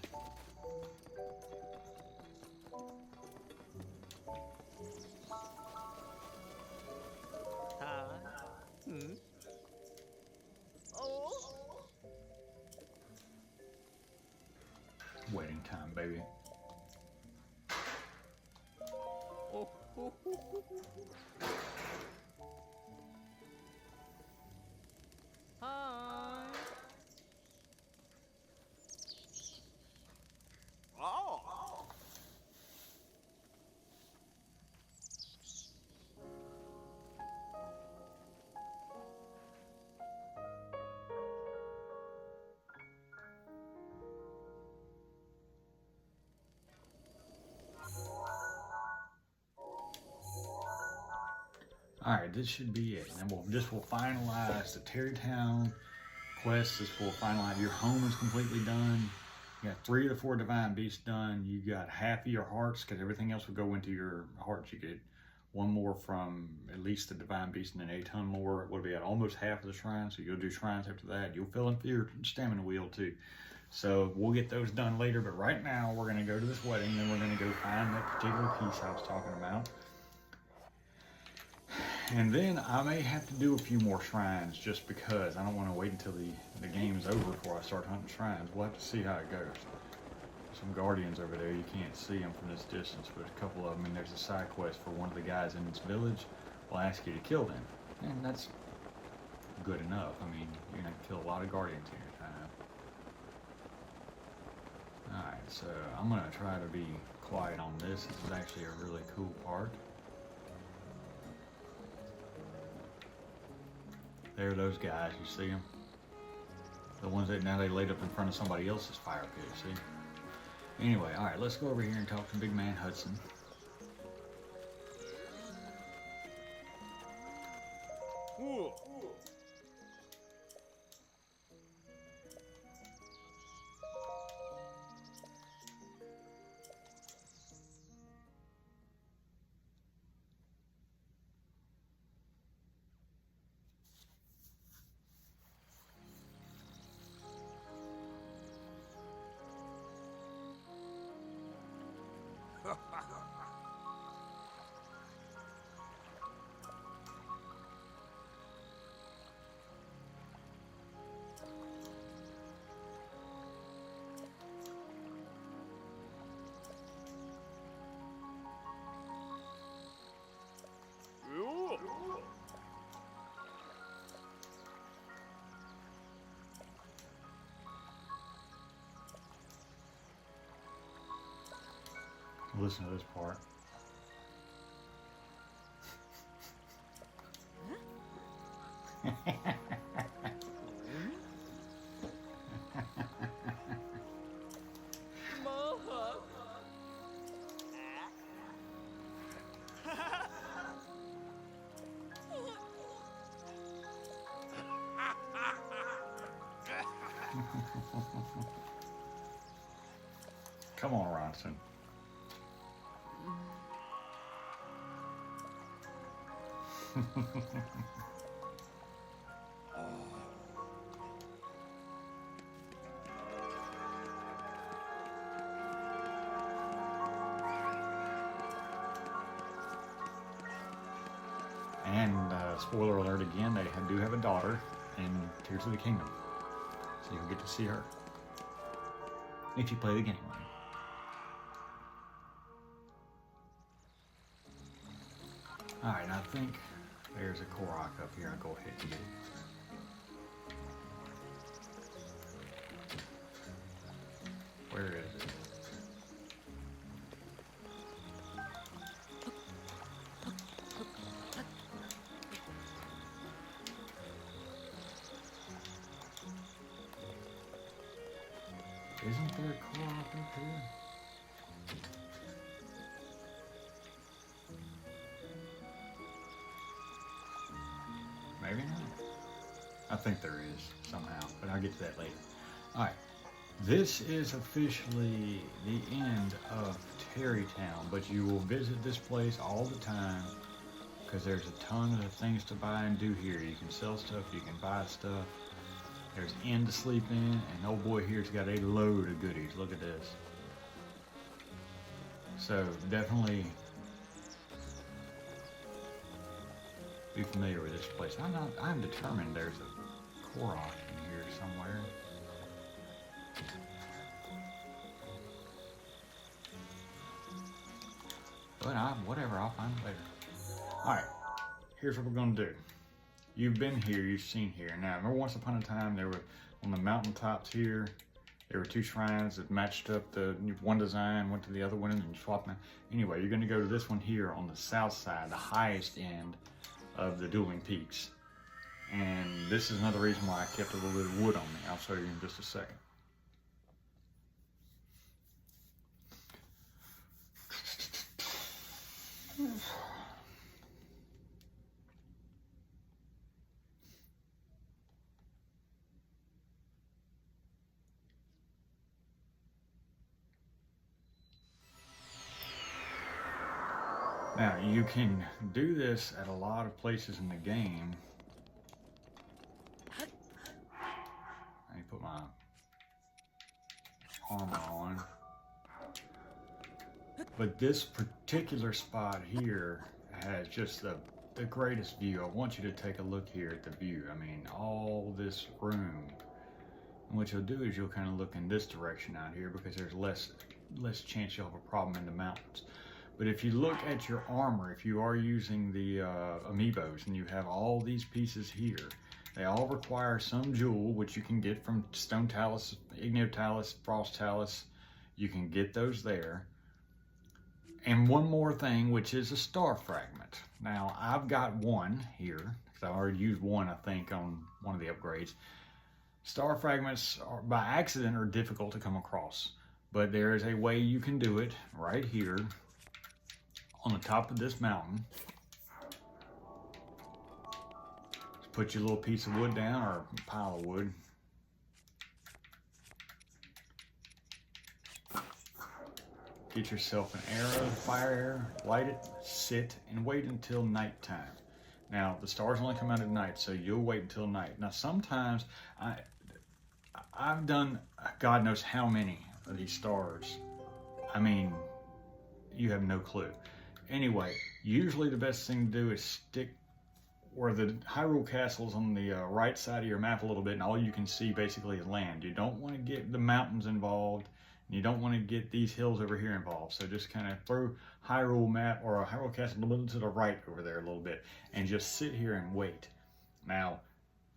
Wedding time, baby. Hi. Oh. Alright, this should be it. And this will finalize the Tarrey Town quest. This will finalize your home is completely done. You got 3 of the 4 divine beasts done. You got half of your hearts, because everything else will go into your hearts. You get 1 more from at least the divine beast and then 8 ton more. What will be at almost half of the shrines. So you'll do shrines after that. You'll fill in your stamina wheel too. So we'll get those done later. But right now we're going to go to this wedding. Then we're going to go find that particular piece I was talking about. And then I may have to do a few more shrines just because I don't want to wait until the game's over before I start hunting shrines. We'll have to see how it goes. Some guardians over there, you can't see them from this distance, but a couple of them, and there's a side quest for one of the guys in this village. Will ask you to kill them. And that's good enough. I mean, you're going to kill a lot of guardians in your time. Alright, so I'm going to try to be quiet on this. This is actually a really cool part. There are those guys, you see them? The ones that now they laid up in front of somebody else's fire pit, see? Anyway, alright, let's go over here and talk to Big Man Hudson. Ooh. Listen to this part. Come on, Ronson. And spoiler alert again, they do have a daughter in Tears of the Kingdom. So you'll get to see her. If you play the game right. Alright, I think there's a Korok up here. I'll go ahead and get it. Where is it? Isn't there a Korok up here? Maybe not. I think there is somehow, but I'll get to that later. Alright, this is officially the end of Tarrey Town, but you will visit this place all the time because there's a ton of things to buy and do here. You can sell stuff, you can buy stuff. There's an inn to sleep in, and old boy here's got a load of goodies. Look at this. So definitely be familiar with this place. I'm determined there's a Korok in here somewhere. But whatever, I'll find it later. Alright, here's what we're gonna do. You've been here, you've seen here. Now, remember once upon a time there were, on the mountaintops here, there were two shrines that matched up. The one design went to the other one and you swapped them. Anyway, you're gonna go to this one here on the south side, the highest end of the Dueling Peaks. And this is another reason why I kept a little bit of wood on me. I'll show you in just a second. Now, you can do this at a lot of places in the game. I need to put my armor on. But this particular spot here has just the greatest view. I want you to take a look here at the view. I mean, all this room. And what you'll do is you'll kind of look in this direction out here because there's less chance you'll have a problem in the mountains. But if you look at your armor, if you are using the amiibos and you have all these pieces here, they all require some jewel, which you can get from Stone Talus, Igneo Talus, Frost Talus. You can get those there. And one more thing, which is a star fragment. Now, I've got one here, because I already used one, I think, on one of the upgrades. Star fragments, by accident, are difficult to come across. But there is a way you can do it right here on the top of this mountain. Just put your little piece of wood down, or a pile of wood. Get yourself an arrow, fire arrow, light it, sit, and wait until nighttime. Now, the stars only come out at night, so you'll wait until night. Now, sometimes, I've done God knows how many of these stars. I mean, you have no clue. Anyway, usually the best thing to do is stick where the Hyrule Castle's on the right side of your map a little bit, and all you can see basically is land. You don't want to get the mountains involved. You don't want to get these hills over here involved. So just kind of throw Hyrule map or a Hyrule Castle a little to the right over there a little bit and just sit here and wait. Now,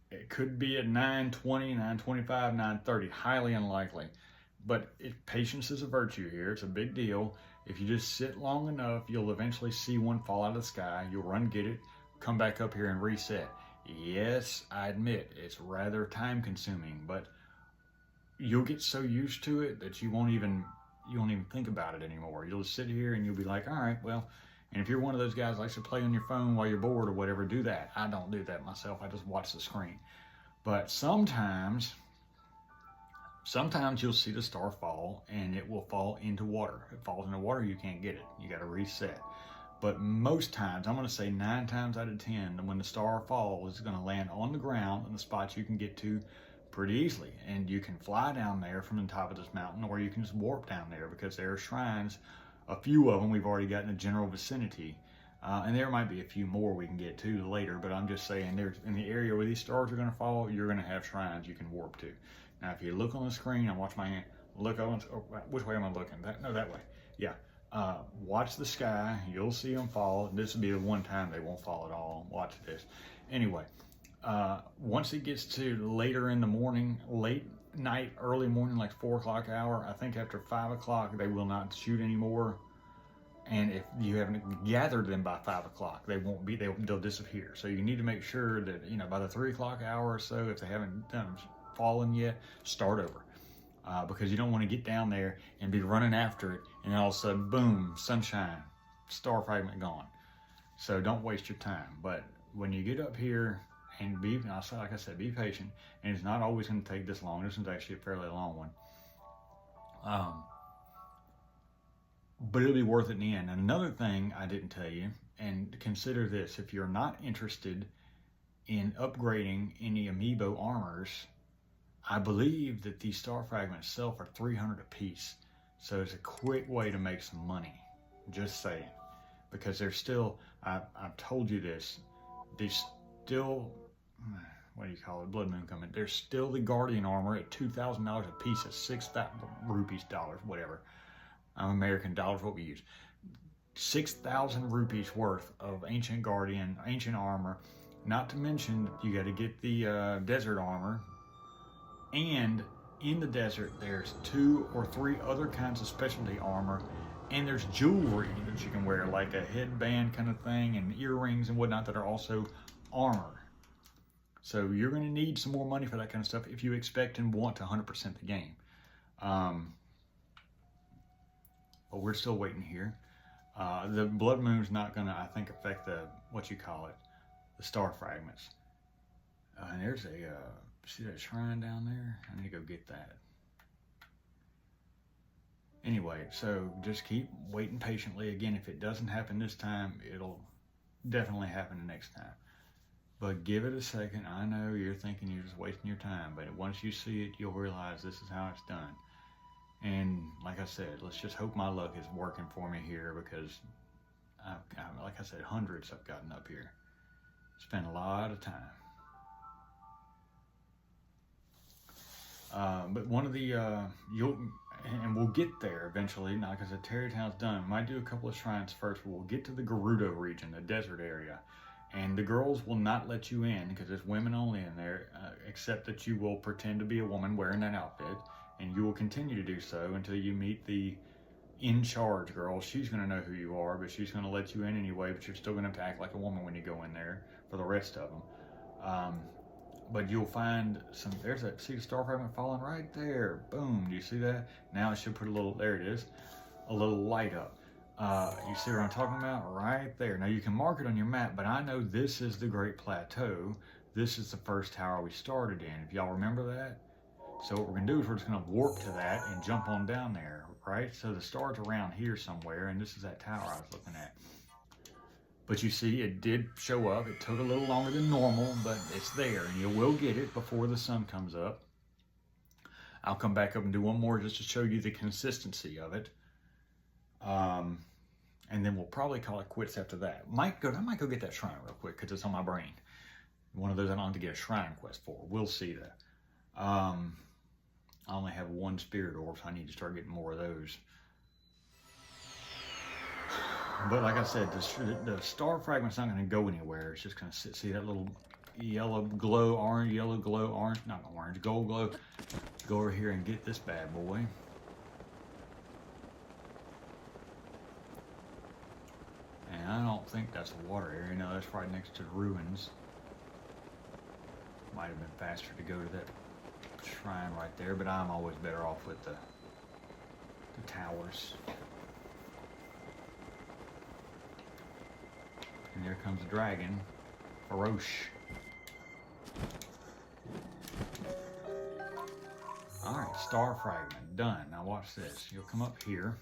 it could be at 9:20, 9:25, 9:30, highly unlikely. But patience is a virtue here. It's a big deal. If you just sit long enough, you'll eventually see one fall out of the sky. You'll run get it, come back up here and reset. Yes, I admit it's rather time consuming, but you'll get so used to it that you won't even think about it anymore. You'll just sit here and you'll be like, all right, well, and if you're one of those guys that likes to play on your phone while you're bored or whatever, do that. I don't do that myself. I just watch the screen. But sometimes you'll see the star fall and it will fall into water. If it falls into water, you can't get it. You got to reset. But most times, I'm going to say 9 times out of 10, when the star falls, it's going to land on the ground in the spots you can get to pretty easily. And you can fly down there from the top of this mountain, or you can just warp down there because there are shrines. A few of them we've already got in the general vicinity. And there might be a few more we can get to later, but I'm just saying there's in the area where these stars are going to fall, you're going to have shrines you can warp to. Now, if you look on the screen, I watch my hand. Look on, which way am I looking? That way. Yeah. Watch the sky. You'll see them fall. This will be the one time they won't fall at all. Watch this. Anyway, once it gets to later in the morning, late night, early morning, like 4 o'clock hour, I think after 5 o'clock, they will not shoot anymore. And if you haven't gathered them by 5 o'clock, they'll disappear. So you need to make sure that, by the 3 o'clock hour or so, if they haven't fallen yet, start over. Because you don't want to get down there and be running after it, and all of a sudden, boom, sunshine, star fragment gone. So don't waste your time. But when you get up here and like I said, be patient, and it's not always going to take this long. This one's actually a fairly long one. But it'll be worth it in the end. And another thing I didn't tell you, and consider this, if you're not interested in upgrading any amiibo armors, I believe that these star fragments sell for $300 a piece. So it's a quick way to make some money. Just saying. Because there's still, I've told you this, there's still, what do you call it, Blood Moon coming. There's still the Guardian armor at $2,000 a piece at 6,000 rupees, dollars, whatever. American dollars, what we use. 6,000 rupees worth of ancient armor. Not to mention, you got to get the desert armor. And in the desert, there's 2 or 3 other kinds of specialty armor. And there's jewelry that you can wear, like a headband kind of thing, and earrings and whatnot that are also armor. So you're going to need some more money for that kind of stuff if you expect and want to 100% the game. But we're still waiting here. The Blood Moon's not going to, I think, affect the star fragments. And there's see that shrine down there? I need to go get that. Anyway, so just keep waiting patiently. Again, if it doesn't happen this time, it'll definitely happen the next time. But give it a second. I know you're thinking you're just wasting your time, but once you see it, you'll realize this is how it's done. And like I said, let's just hope my luck is working for me here, because like I said, hundreds I've gotten up here. Spent a lot of time. But one of the, and we'll get there eventually. Now, because the Tarrey Town's done, we might do a couple of shrines first, but we'll get to the Gerudo region, the desert area. And the girls will not let you in, because there's women only in there, except that you will pretend to be a woman wearing that outfit. And you will continue to do so until you meet the in-charge girl. She's going to know who you are, but she's going to let you in anyway, but you're still going to have to act like a woman when you go in there for the rest of them. But you'll find see the star fragment falling right there. Boom, do you see that? Now it should put a little light up. You see what I'm talking about? Right there. Now you can mark it on your map, but I know this is the Great Plateau. This is the first tower we started in. If y'all remember that? So what we're going to do is we're just going to warp to that and jump on down there, right? So the star's around here somewhere, and this is that tower I was looking at. But you see, it did show up. It took a little longer than normal, but it's there, and you will get it before the sun comes up. I'll come back up and do one more just to show you the consistency of it. And then we'll probably call it quits after that. I might go get that shrine real quick, because it's on my brain. One of those I don't have to get a shrine quest for. We'll see that. I only have 1 spirit orb, so I need to start getting more of those. But like I said, the star fragment's not going to go anywhere. It's just going to sit. See that little yellow glow, orange, not orange, gold glow. Go over here and get this bad boy. And I don't think that's a water area. No, that's right next to the ruins. Might have been faster to go to that shrine right there, but I'm always better off with the towers. And there comes the dragon, Farosh. Alright, star fragment, done. Now watch this. You'll come up here.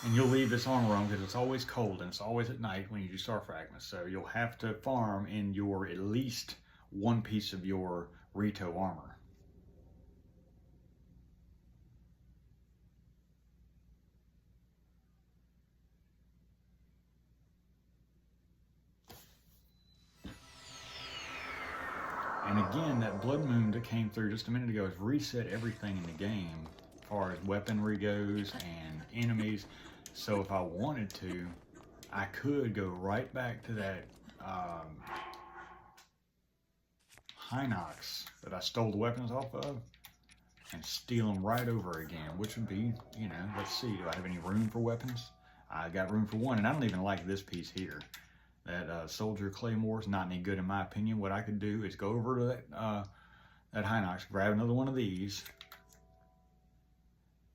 And you'll leave this armor on because it's always cold and it's always at night when you do star fragments. So you'll have to farm in your at least one piece of your Rito armor. And again, that blood moon that came through just a minute ago has reset everything in the game as far as weaponry goes and enemies. So if I wanted to, I could go right back to that Hinox that I stole the weapons off of and steal them right over again, which would be, you know, let's see, do I have any room for weapons? I got room for one, and I don't even like this piece here. That Soldier Claymore is not any good in my opinion. What I could do is go over to that Hinox, grab another one of these,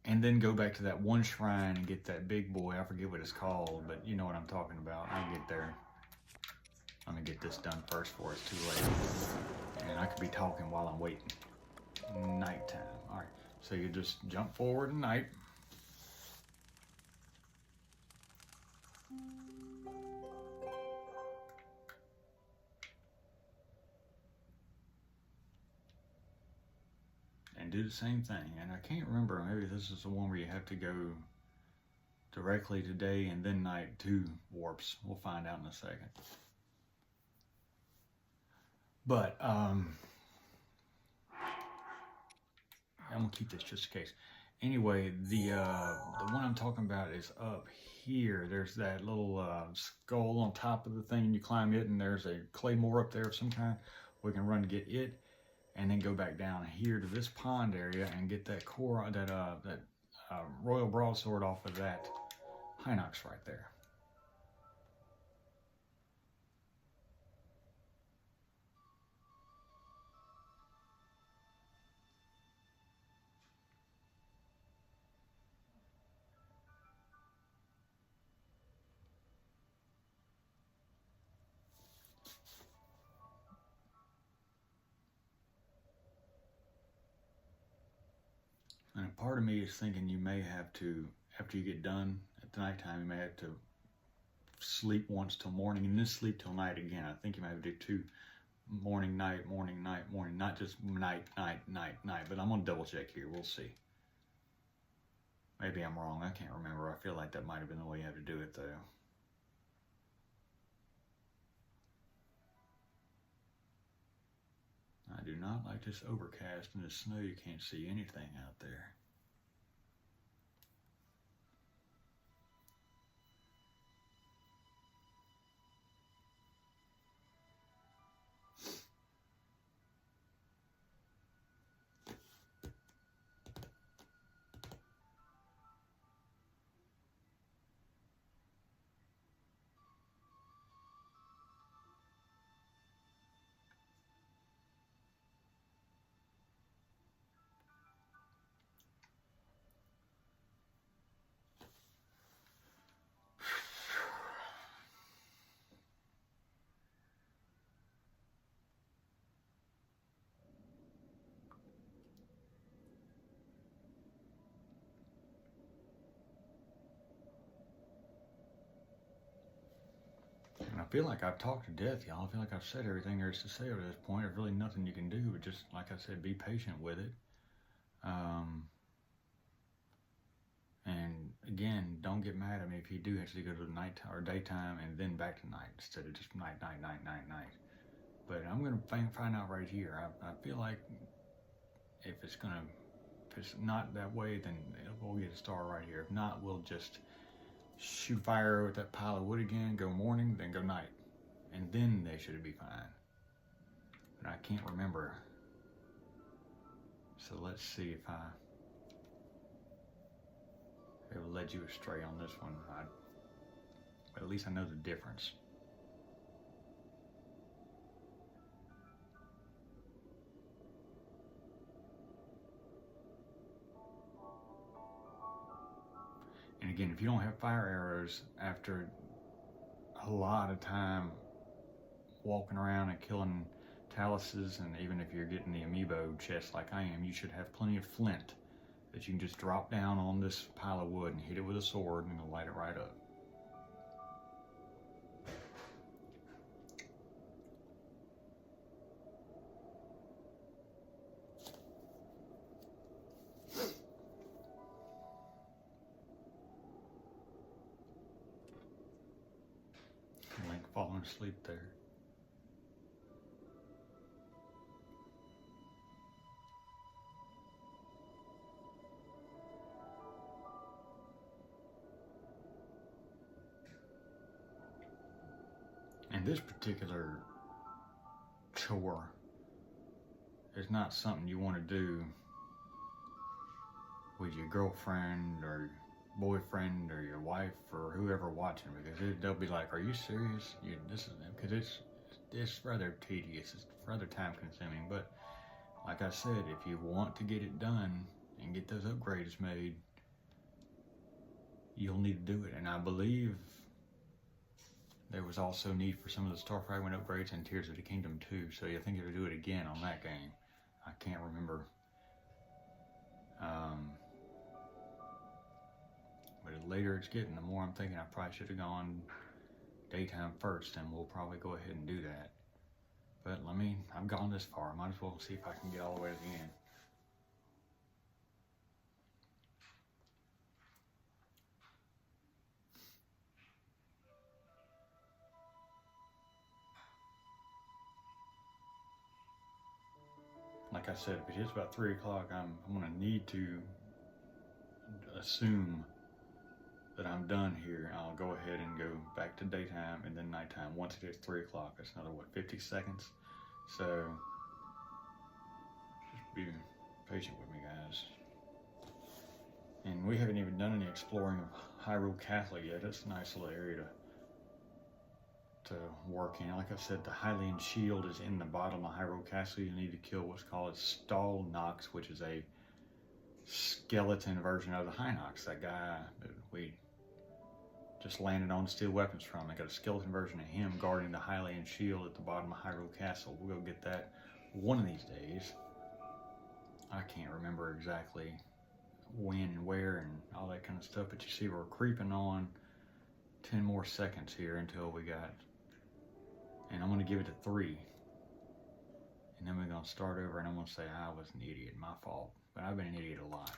and then go back to that one shrine and get that big boy. I forget what it's called, but you know what I'm talking about. I'll get there. I'm gonna get this done first before it's too late. And I could be talking while I'm waiting. Nighttime. All right, so you just jump forward in night. And do the same thing. And I can't remember, maybe this is the one where you have to go directly to day and then night to warps. We'll find out in a second. But I'm gonna keep this just in case. Anyway, the one I'm talking about is up here. There's that little skull on top of the thing. You climb it, and there's a claymore up there of some kind. We can run to get it, and then go back down here to this pond area and get that core, that royal broadsword off of that Hinox right there. And a part of me is thinking you may have to, after you get done at the nighttime, you may have to sleep once till morning and then sleep till night again. I think you might have to do two, morning, night, not just night. But I'm gonna double check here, we'll see. Maybe I'm wrong, I can't remember. I feel like that might have been the way you have to do it though. I do not like this overcast and the snow. You can't see anything out there. And I feel like I've talked to death, y'all. I feel like I've said everything there is to say over this point. There's really nothing you can do, but just, like I said, be patient with it. And again, don't get mad at me if you do actually go to the night or daytime and then back to night instead of just night. But I'm gonna find out right here. I feel like if it's not that way, then we'll get a star right here. If not, we'll just shoot fire with that pile of wood again, go morning, then go night. And then they should be fine. But I can't remember. So let's see if it will lead you astray on this one. But at least I know the difference. again, if you don't have fire arrows, after a lot of time walking around and killing taluses, and even if you're getting the amiibo chest like I am, you should have plenty of flint that you can just drop down on this pile of wood and hit it with a sword and it'll light it right up. Link falling asleep there. And this particular chore is not something you want to do with your girlfriend or boyfriend or your wife or whoever watching, because they'll be like, "Are you serious? Because it's rather tedious, it's rather time consuming." But like I said, if you want to get it done and get those upgrades made, you'll need to do it. And I believe there was also need for some of the Star Fragment upgrades in Tears of the Kingdom too, so you think you'll do it again on that game. I can't remember. But the later it's getting, the more I'm thinking I probably should have gone daytime first, and we'll probably go ahead and do that. But I've gone this far, I might as well see if I can get all the way to the end. Like I said, if it hits about 3 o'clock, I'm gonna need to assume that I'm done here. I'll go ahead and go back to daytime and then nighttime. Once it hits 3 o'clock, that's another, 50 seconds? So, just be patient with me, guys. And we haven't even done any exploring of Hyrule Castle yet. It's a nice little area to work in. Like I said, the Hylian shield is in the bottom of Hyrule Castle. You need to kill what's called a Stalnox, which is a skeleton version of the Hinox, that guy that we just landed on to steal weapons from. I got a skeleton version of him guarding the Hylian shield at the bottom of Hyrule Castle. We'll go get that one of these days. I can't remember exactly when and where and all that kind of stuff, but you see we're creeping on 10 more seconds here until we got, and I'm going to give it a 3. And then we're going to start over, and I'm going to say I was an idiot, my fault. But I've been an idiot a lot.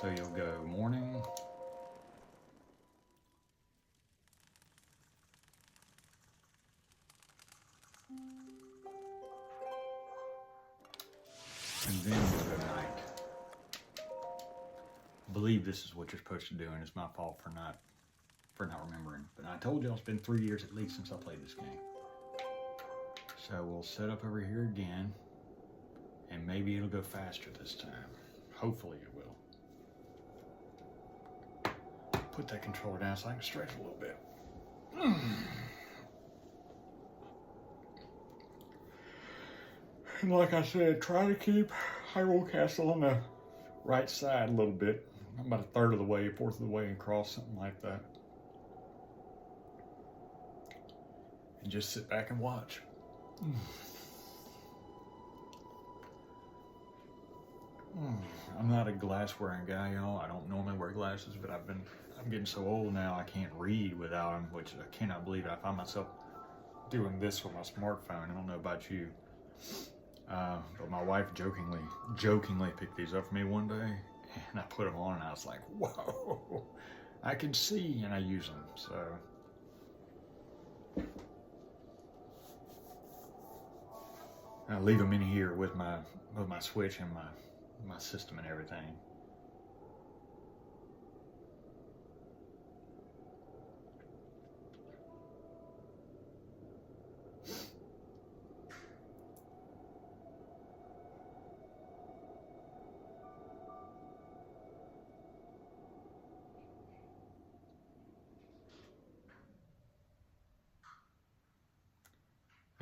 So you'll go morning. And then we'll go night. I believe this is what you're supposed to do, and it's my fault for not remembering. But I told you it's been 3 years at least since I played this game. So we'll set up over here again, and maybe it'll go faster this time. Hopefully it will. Put that controller down so I can stretch a little bit. And like I said, try to keep Hyrule Castle on the right side a little bit. I'm about a third of the way, fourth of the way across, something like that. And just sit back and watch. I'm not a glass wearing guy, y'all. I don't normally wear glasses, but I'm getting so old now I can't read without them, which I cannot believe. I find myself doing this with my smartphone. I don't know about you. But my wife jokingly picked these up for me one day, and I put them on and I was like, whoa, I can see, and I use them, so. I leave them in here with my Switch and my system and everything.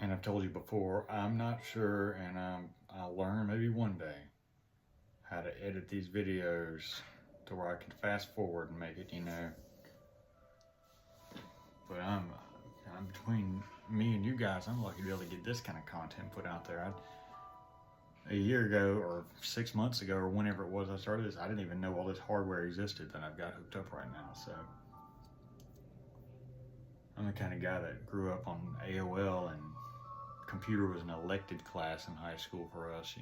And I've told you before, I'm not sure, and I'll learn maybe one day how to edit these videos to where I could fast forward and make it, you know. But I'm between me and you guys, I'm lucky to be able to get this kind of content put out there. A year ago or 6 months ago or whenever it was I started this, I didn't even know all this hardware existed that I've got hooked up right now. So I'm the kind of guy that grew up on AOL, and computer was an elected class in high school for us.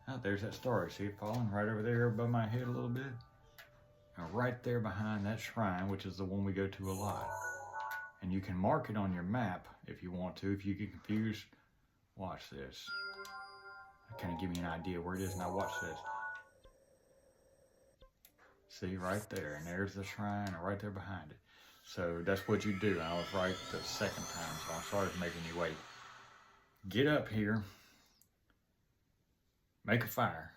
Oh, there's that star. See it falling right over there above my head a little bit? And right there behind that shrine, which is the one we go to a lot. And you can mark it on your map if you want to. If you get confused, watch this. Kind of give me an idea where it is. Now watch this. See, right there, and there's the shrine right there behind it. So that's what you do. I was right the second time, so I'm sorry for making you wait. Get up here, make a fire,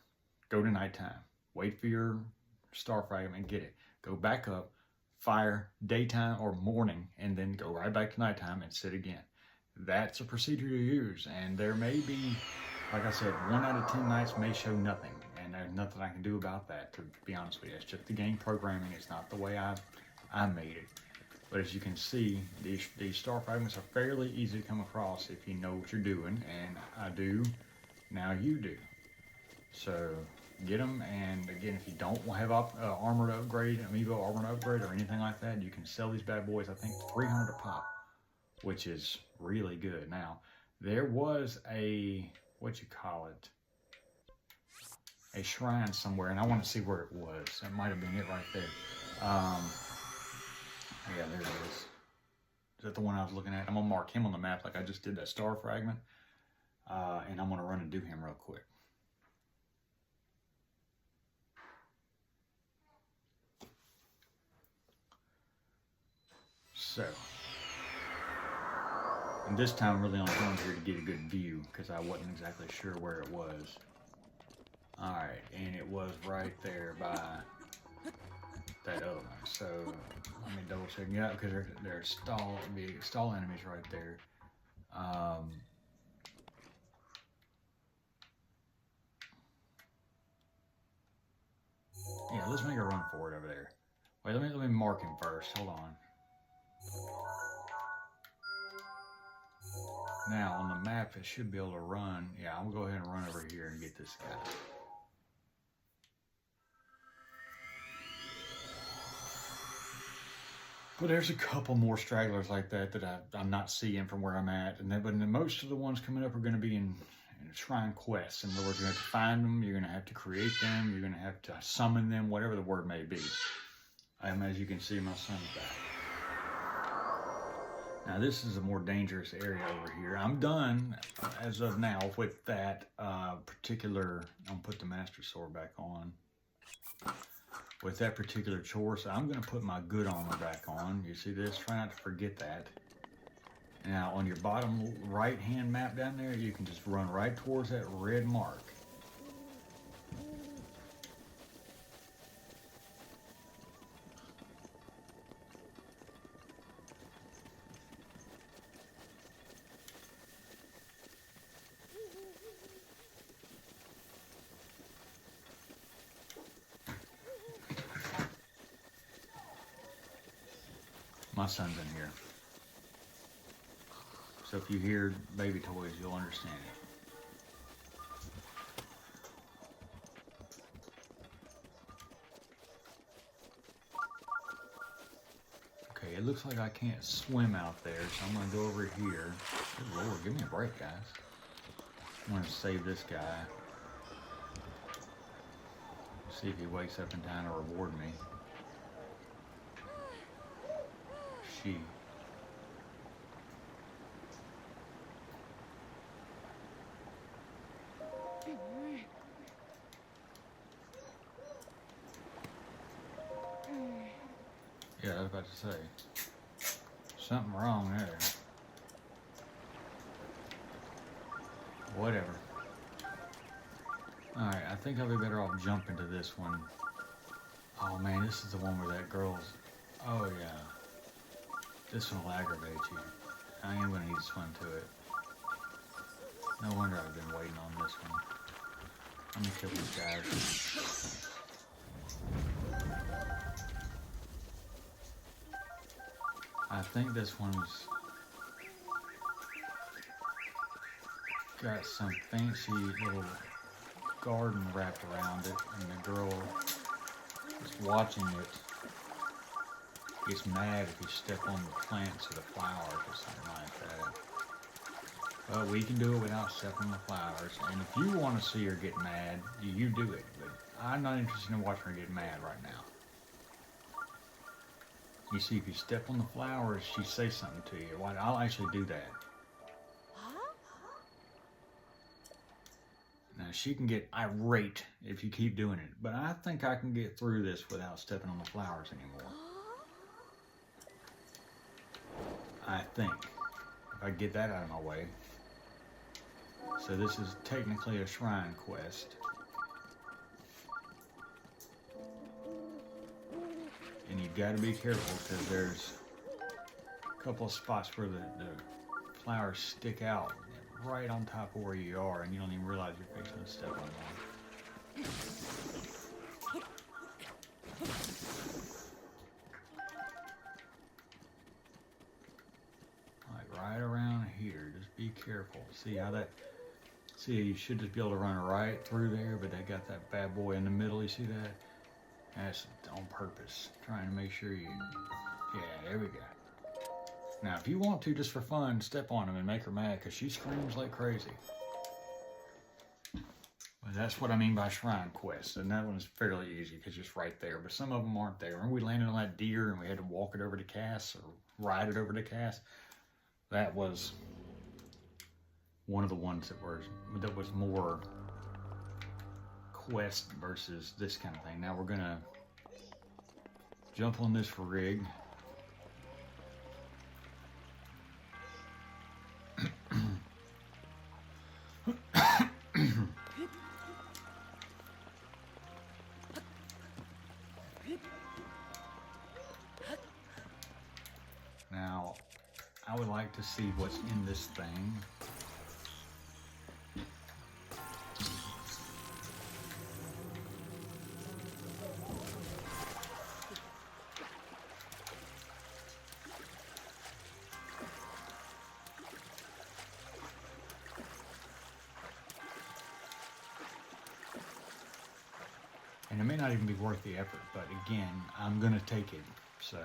go to nighttime, wait for your star fragment, get it. Go back up, fire daytime or morning, and then go right back to nighttime and sit again. That's a procedure you use, and there may be, like I said, 1 out of 10 nights may show nothing, and there's nothing I can do about that, to be honest with you. It's just the game programming. It's not the way I made it. But as you can see, these star fragments are fairly easy to come across if you know what you're doing, and I do, now you do. So get them, and again, if you don't have armor to upgrade, amiibo armor to upgrade, or anything like that, you can sell these bad boys, I think 300 a pop, which is really good. Now, there was a, what you call it, a shrine somewhere, and I want to see where it was. That might have been it right there. Yeah, there it is. Is that the one I was looking at? I'm gonna mark him on the map like I just did that star fragment, and I'm gonna run and do him real quick. So, and this time I'm really only going here to get a good view because I wasn't exactly sure where it was. Alright, and it was right there by that other one. So let me double check it out because there's stall enemies right there. Yeah, let's make a run for it over there. Wait, let me mark him first. Hold on. Now on the map, it should be able to run. Yeah, I'm gonna go ahead and run over here and get this guy. But there's a couple more stragglers like that I'm not seeing from where I'm at. But most of the ones coming up are going to be in shrine quests. In other words, you're going to have to find them, you're going to have to create them, you're going to have to summon them, whatever the word may be. As you can see, my son's back. Now this is a more dangerous area over here. I'm done as of now with that particular, I'll put the Master Sword back on. With that particular chore, so I'm going to put my good armor back on. You see this? Try not to forget that. Now, on your bottom right-hand map down there, you can just run right towards that red mark. My son's in here. So if you hear baby toys, you'll understand it. Okay, it looks like I can't swim out there, so I'm gonna go over here. Good Lord, give me a break, guys. I'm gonna save this guy. See if he wakes up in time to reward me. She. Yeah, I was about to say. Something wrong there. Whatever. Alright, I think I'll be better off jumping to this one. Oh man, this is the one where that girl's... Oh yeah. This one will aggravate you. I am going to need to swim to it. No wonder I've been waiting on this one. Let me kill these guys. think this one's got some fancy little garden wrapped around it, and the girl is watching it. Gets mad if you step on the plants or the flowers or something like that. But we can do it without stepping on the flowers. And if you want to see her get mad, you do it. But I'm not interested in watching her get mad right now. You see, if you step on the flowers, she says something to you. Well, I'll actually do that. Now, she can get irate if you keep doing it. But I think I can get through this without stepping on the flowers anymore. I think. If I get that out of my way. So this is technically a shrine quest. And you've got to be careful because there's a couple of spots where the flowers stick out right on top of where you are, and you don't even realize you're fixing to step on one. Like right around here, just be careful. See how that, see, you should just be able to run right through there, but they got that bad boy in the middle, you see that? That's on purpose, trying to make sure you, yeah, there we go. Now, if you want to, just for fun, step on him and make her mad, because she screams like crazy. But that's what I mean by shrine quests, and that one's fairly easy, because it's right there, but some of them aren't there. And we landed on that deer, and we had to walk it over to Cass, or ride it over to Cass. That was one of the ones that was more quest versus this kind of thing. Now we're gonna jump on this rig. Now, I would like to see what's in this thing. And it may not even be worth the effort, but again, I'm gonna take it, so.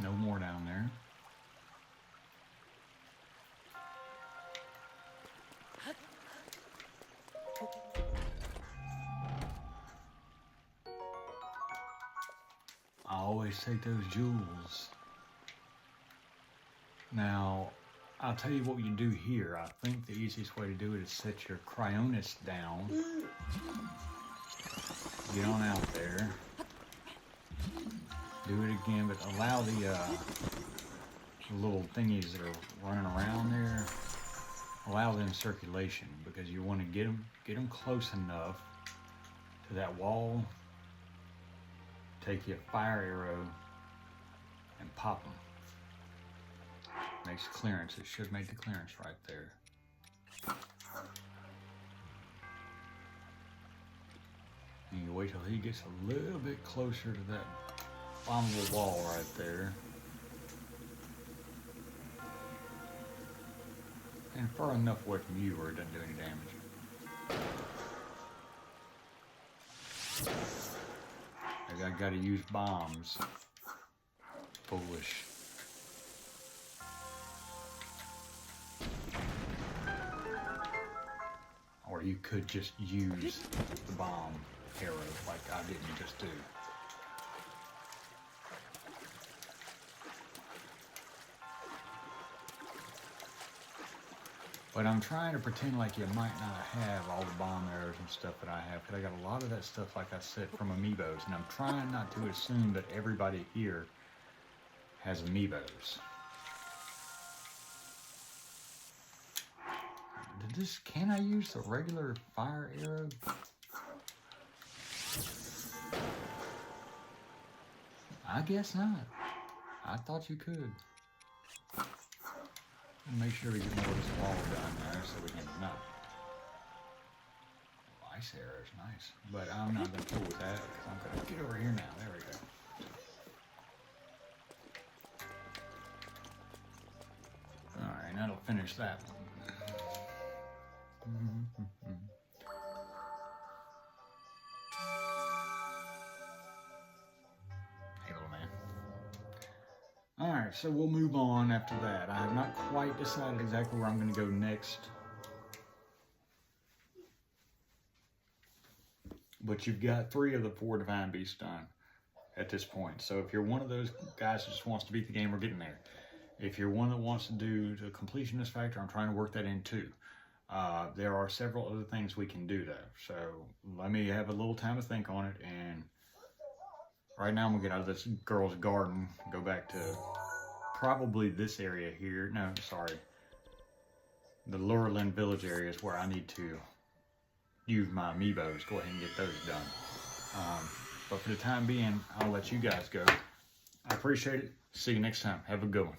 No more down there. I always take those jewels. Now, I'll tell you what you do here. I think the easiest way to do it is set your Cryonis down. Get on out there. Do it again, but allow the little thingies that are running around there, allow them circulation, because you want to get them close enough to that wall. Take your fire arrow and pop them. Makes clearance. It should make the clearance right there. And you wait till he gets a little bit closer to that bombable wall right there. And far enough away from you where it doesn't do any damage. I gotta use bombs. Foolish. Or you could just use the bomb arrow like I didn't just do. But I'm trying to pretend like you might not have all the bomb arrows and stuff that I have, because I got a lot of that stuff, like I said, from amiibos, and I'm trying not to assume that everybody here has amiibos. Can I use the regular fire arrow? I guess not. I thought you could. Make sure we get more of this wall done there so we can not. Ice arrows, nice. But I'm not going to fool with that because I'm going to get over here now. There we go. Alright, that'll finish that one. Hey, little man. Alright, so we'll move on after that. I have not quite decided exactly where I'm going to go next. But you've got 3 of the 4 Divine Beasts done at this point. So if you're one of those guys who just wants to beat the game, we're getting there. If you're one that wants to do the completionist factor, I'm trying to work that in too. There are several other things we can do though. So let me have a little time to think on it. And right now I'm gonna get out of this girl's garden, go back to probably this area here. No, sorry. The Laurelin Village area is where I need to use my amiibos. Go ahead and get those done. But for the time being, I'll let you guys go. I appreciate it. See you next time. Have a good one.